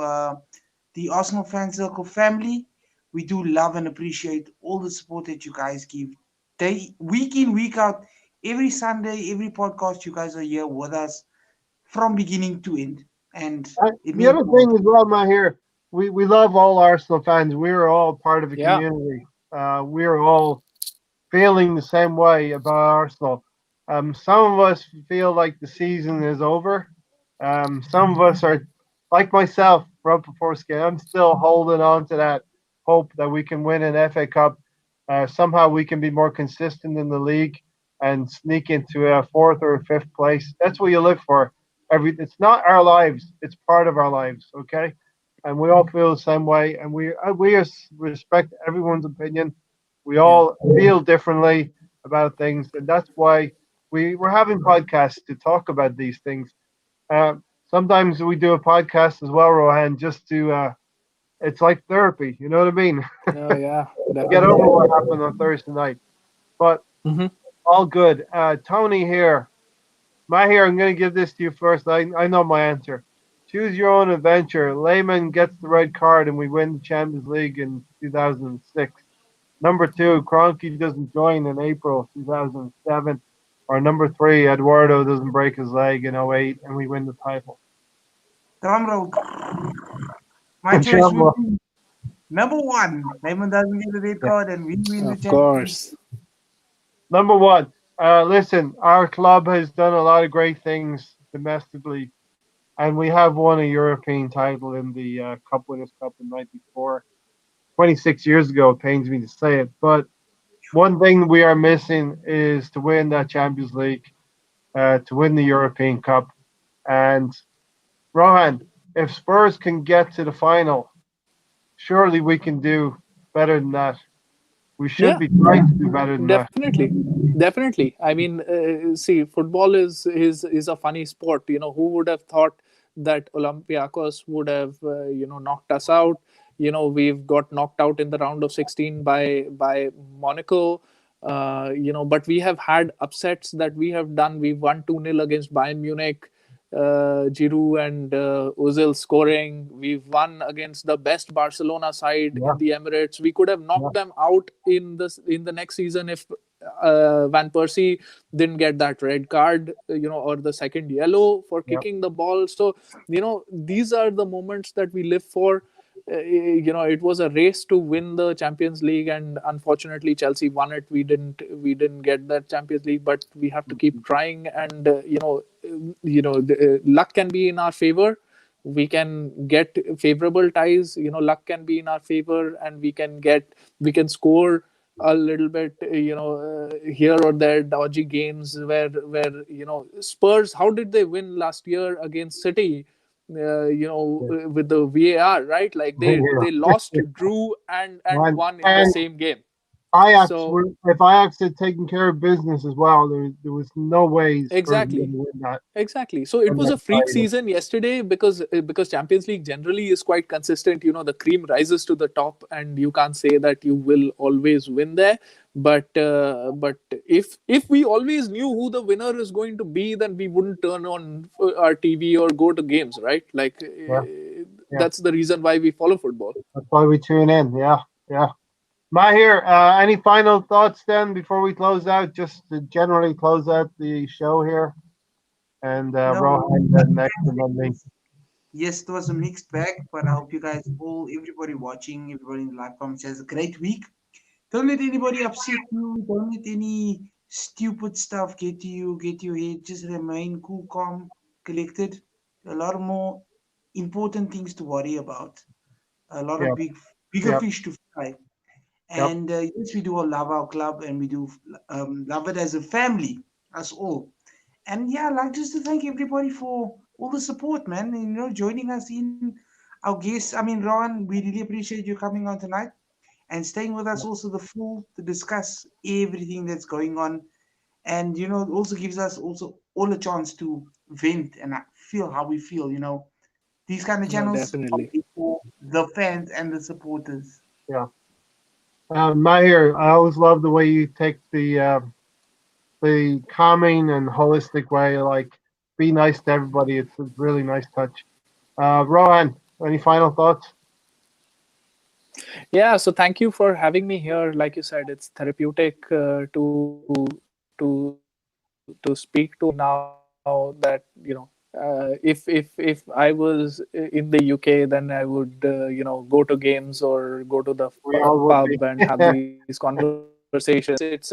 the Arsenal Fan Circle family. We do love and appreciate all the support that you guys give. Week in, week out, every Sunday, every podcast, you guys are here with us from beginning to end. And the other thing as well, Mahir, we love all Arsenal fans. We're all part of a community. We're all feeling the same way about Arsenal. Some of us feel like the season is over. Some of us are, like myself, Rob Paporski. I'm still holding on to that hope that we can win an FA Cup. Somehow we can be more consistent in the league and sneak into a fourth or fifth place. That's what you live for. It's not our lives; it's part of our lives. Okay, and we all feel the same way, and we respect everyone's opinion. We all feel differently about things, and that's why we're having podcasts to talk about these things. Sometimes we do a podcast as well, Rohan, just to. It's like therapy, you know what I mean? Oh yeah, get over what happened on Thursday night. But all good. Tony here. Mahir, I'm going to give this to you first. I know my answer. Choose your own adventure. Lehman gets the red card and we win the Champions League in 2006. Number 2, Kroenke doesn't join in April 2007. Or number 3, Eduardo doesn't break his leg in 08 and we win the title. Drum roll. My choice would be number 1. Lehman doesn't get the red card and we win the Champions League. Of course. Number 1. Listen, our club has done a lot of great things domestically, and we have won a European title in the Cup Winners' Cup in '94. 26 years ago, it pains me to say it, but one thing we are missing is to win that Champions League, to win the European Cup. And Rohan, if Spurs can get to the final, surely we can do better than that. We should be trying to do better than that. Definitely. I mean, see, football is a funny sport. Who would have thought that Olympiacos would have knocked us out? We've got knocked out in the round of 16 by Monaco. But we have had upsets that we have done. We've won 2-0 against Bayern Munich. Giroud and Ozil scoring. We've won against the best Barcelona side Yeah, in the Emirates. We could have yeah, knocked them out in the next season if Van Persie didn't get that red card, or the second yellow for yeah. kicking the ball. So, these are the moments that we live for. It was a race to win the Champions League, and unfortunately, Chelsea won it. We didn't get that Champions League, but we have to keep trying. And luck can be in our favor. We can get favorable ties. Luck can be in our favor, and we can score a little bit, here or there, dodgy games where Spurs. How did they win last year against City? Yeah. With the VAR, right? Like they lost, drew, and Man, won in the and same game. Ajax So were, if Ajax had taken care of business as well, there was no way Spurs were going exactly. to win that Exactly. So it on was that a freak side. season yesterday because Champions League generally is quite consistent. The cream rises to the top, and you can't say that you will always win there. But if we always knew who the winner is going to be, then we wouldn't turn on our TV or go to games, right? Like Yeah, yeah. that's the reason why we follow football. That's why we tune in. Yeah, yeah. Mahir, any final thoughts then before we close out? Just to generally close out the show here, and No, Rohan then next, and then me. yes, it was a mixed bag, but I hope you guys all, everybody watching, everybody in the live comments has a great week. Don't let anybody upset you. Don't let any stupid stuff get to you, get to your head. Just remain cool, calm, collected. A lot more important things to worry about. A lot Yeah, of bigger yeah, fish to fry. yep, And yes, we do all love our club, and we do love it as a family, us all. And yeah, I'd like just to thank everybody for all the support, man. And, joining us in our guests. I mean, Ron, we really appreciate you coming on tonight and staying with us also the full to discuss everything that's going on. And it also gives us also all a chance to vent and feel how we feel. These kind of No, channels are definitely. made for the fans and the supporters. yeah. Mahir, I always love the way you take the calming and holistic way. Like, be nice to everybody. It's a really nice touch. Rohan, any final thoughts? Yeah, so thank you for having me here. Like you said, it's therapeutic to speak to everybody now that if I was in the UK, then I would go to games or go to the We all would be. pub and have these conversations. It's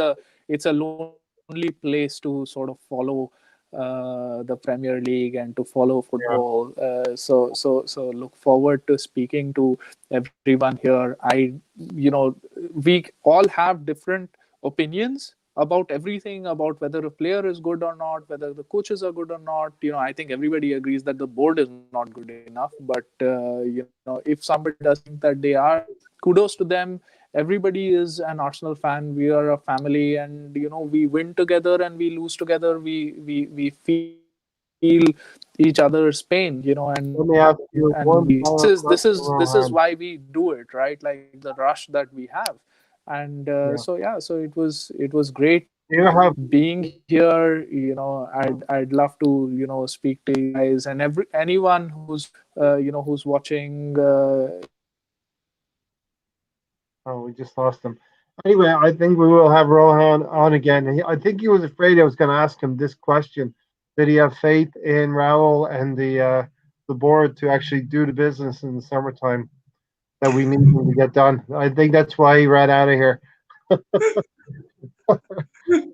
a lonely place to sort of follow the Premier League and to follow Yeah, football. So look forward to speaking to everyone here. We all have different opinions about everything, about whether a player is good or not, whether the coaches are good or not. I think everybody agrees that the board is not good enough. But if somebody does think that they are, kudos to them. Everybody is an Arsenal fan. We are a family, and we win together and we lose together. We feel each other's pain, and let me ask we you this one is this final is this question, is why Rohan. we do it, right? Like the rush that we have. And Yeah. so it was great Do you have being here. I'd love to speak to you guys and anyone who's watching. Oh, we just lost him. Anyway, I think we will have Rohan on again. I think he was afraid I was going to ask him this question: did he have faith in Raul and the board to actually do the business in the summertime that we need him to get done? I think that's why he ran out of here.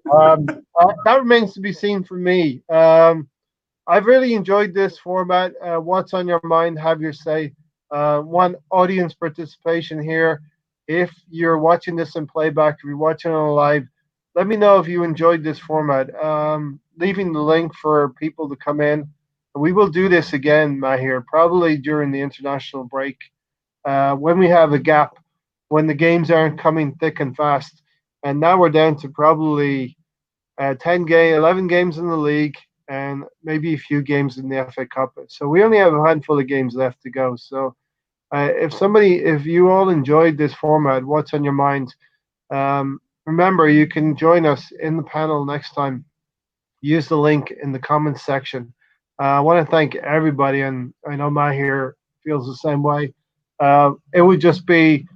That remains to be seen for me. I've really enjoyed this format. What's on your mind? Have your say. One audience participation here. If you're watching this in playback, if you're watching on live, let me know if you enjoyed this format. Leaving the link for people to come in. We will do this again, Mahir, probably during the international break, when we have a gap, when the games aren't coming thick and fast. And now we're down to probably 11 games in the league, and maybe a few games in the FA Cup. So we only have a handful of games left to go. So if you all enjoyed this format, what's on your mind? Remember, you can join us in the panel next time. Use the link in the comments section I want to thank everybody, and I know Mahir feels the same way. It would just be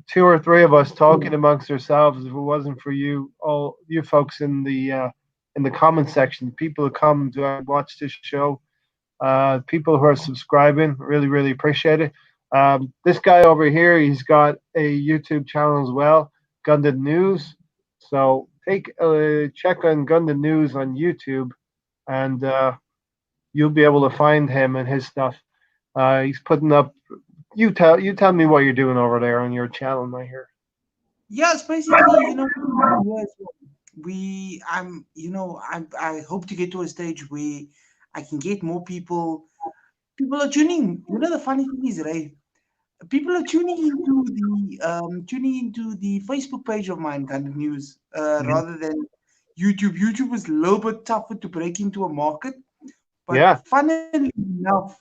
two or three of us talking amongst ourselves if it wasn't for you, all you folks in the comment section, people who come to watch this show, people who are subscribing. Really, really appreciate it. This guy over here, he's got a YouTube channel as well, Gundam News. So take a check on Gundam News on YouTube, and you'll be able to find him and his stuff. He's putting up. You tell me what you're doing over there on your channel, I hear. Yeah, it's basically, what we do here as well. I hope to get to a stage where I can get more people. People are tuning. The funny thing is, right? People are tuning into the Facebook page of mine, kind of news, Mhm. rather than YouTube. YouTube is a little bit tougher to break into a market, but Yeah, funnily enough,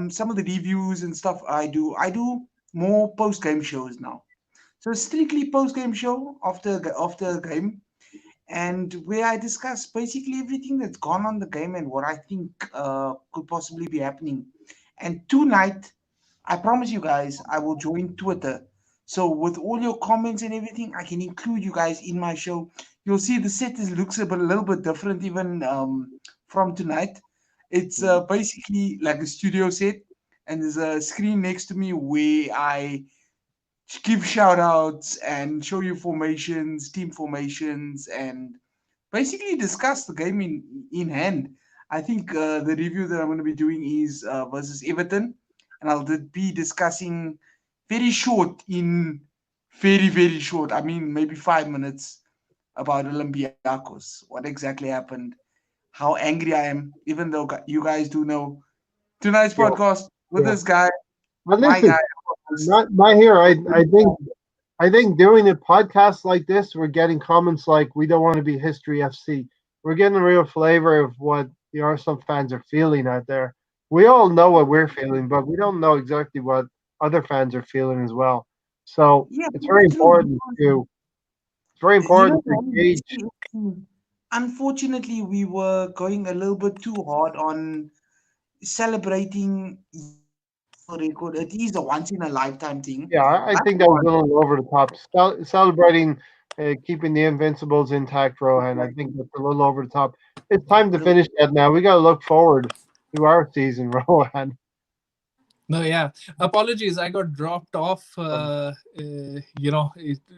some of the reviews and stuff I do more post game shows now. So strictly post game show after a game, and where I discuss basically everything that's gone on the game and what I think could possibly be happening. And tonight, I promise you guys, I will join Twitter. So with all your comments and everything, I can include you guys in my show. You'll see the set looks a little bit different even from tonight. It's basically like a studio set, and there's a screen next to me where I give shout outs and show you formations, team formations, and basically discuss the game in hand. I think the review that I'm going to be doing is versus Everton, and I'll be discussing very short in very, very short. I mean, maybe 5 minutes about Olympiacos, what exactly happened, how angry I am, even though you guys do know tonight's yeah, podcast with yeah. this guy, But my listen, guy. not my here. I think doing a podcast like this, we're getting comments like we don't want to be History FC. We're getting a real flavor of what the Arsenal fans are feeling out there. We all know what we're feeling, but we don't know exactly what other fans are feeling as well. So Yeah, it's very very true. important to it's very important to The gauge. issue is, unfortunately, we were going a little bit too hard on celebrating your Arsenal record. It is a once in a lifetime thing. Yeah, I Like think that was God. a little over the top. Celebrating keeping the Invincibles intact, Rohan. I think that's a little over the top. It's time to finish that now. We got to look forward to our season, Rohan. No, yeah. Apologies, I got dropped off.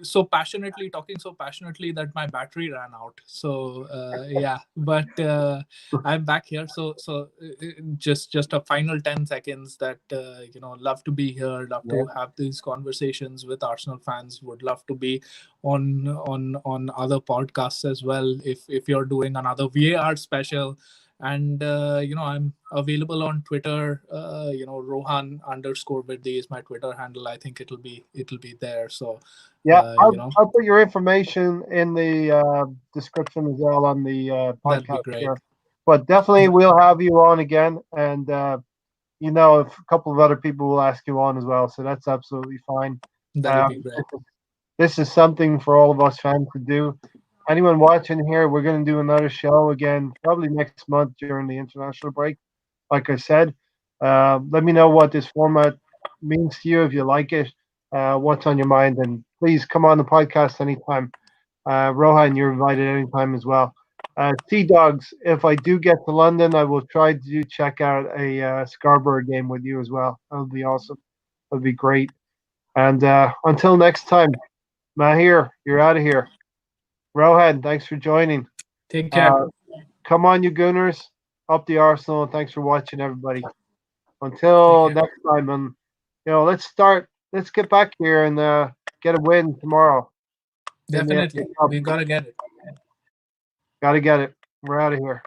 So passionately talking so passionately that my battery ran out. So yeah, but I'm back here. Just a final 10 seconds. That love to be here. Love Yeah, to have these conversations with Arsenal fans. Would love to be on other podcasts as well. If you're doing another VAR special, and I'm available on Twitter. Rohan underscore Vidhi is my Twitter handle. I think it'll be there. So yeah. you know I'll put your information in the description as well on the that'll be podcast great. here. But definitely, we'll have you on again, and if a couple of other people will ask you on as well. So that's absolutely fine. That'll Um, be great. this is something for all of us fans to do. Anyone watching here, we're going to do another show again, probably next month during the international break. Like I said, let me know what this format means to you if you like it, what's on your mind, and please come on the podcast anytime. Rohan, you're invited anytime as well. T Dogs, if I do get to London, I will try to check out a Scarborough game with you as well. That would be awesome. That would be great. And until next time, Mahir, you're out of here. Rohan, thanks for joining. Take care. Uh, come on, you Gooners. Up the Arsenal, and thanks for watching, everybody. Until Take care. next time, and let's start. Let's get back here and get a win tomorrow in the FA Definitely, Cup. we gotta get it. Got to get it. We're out of here.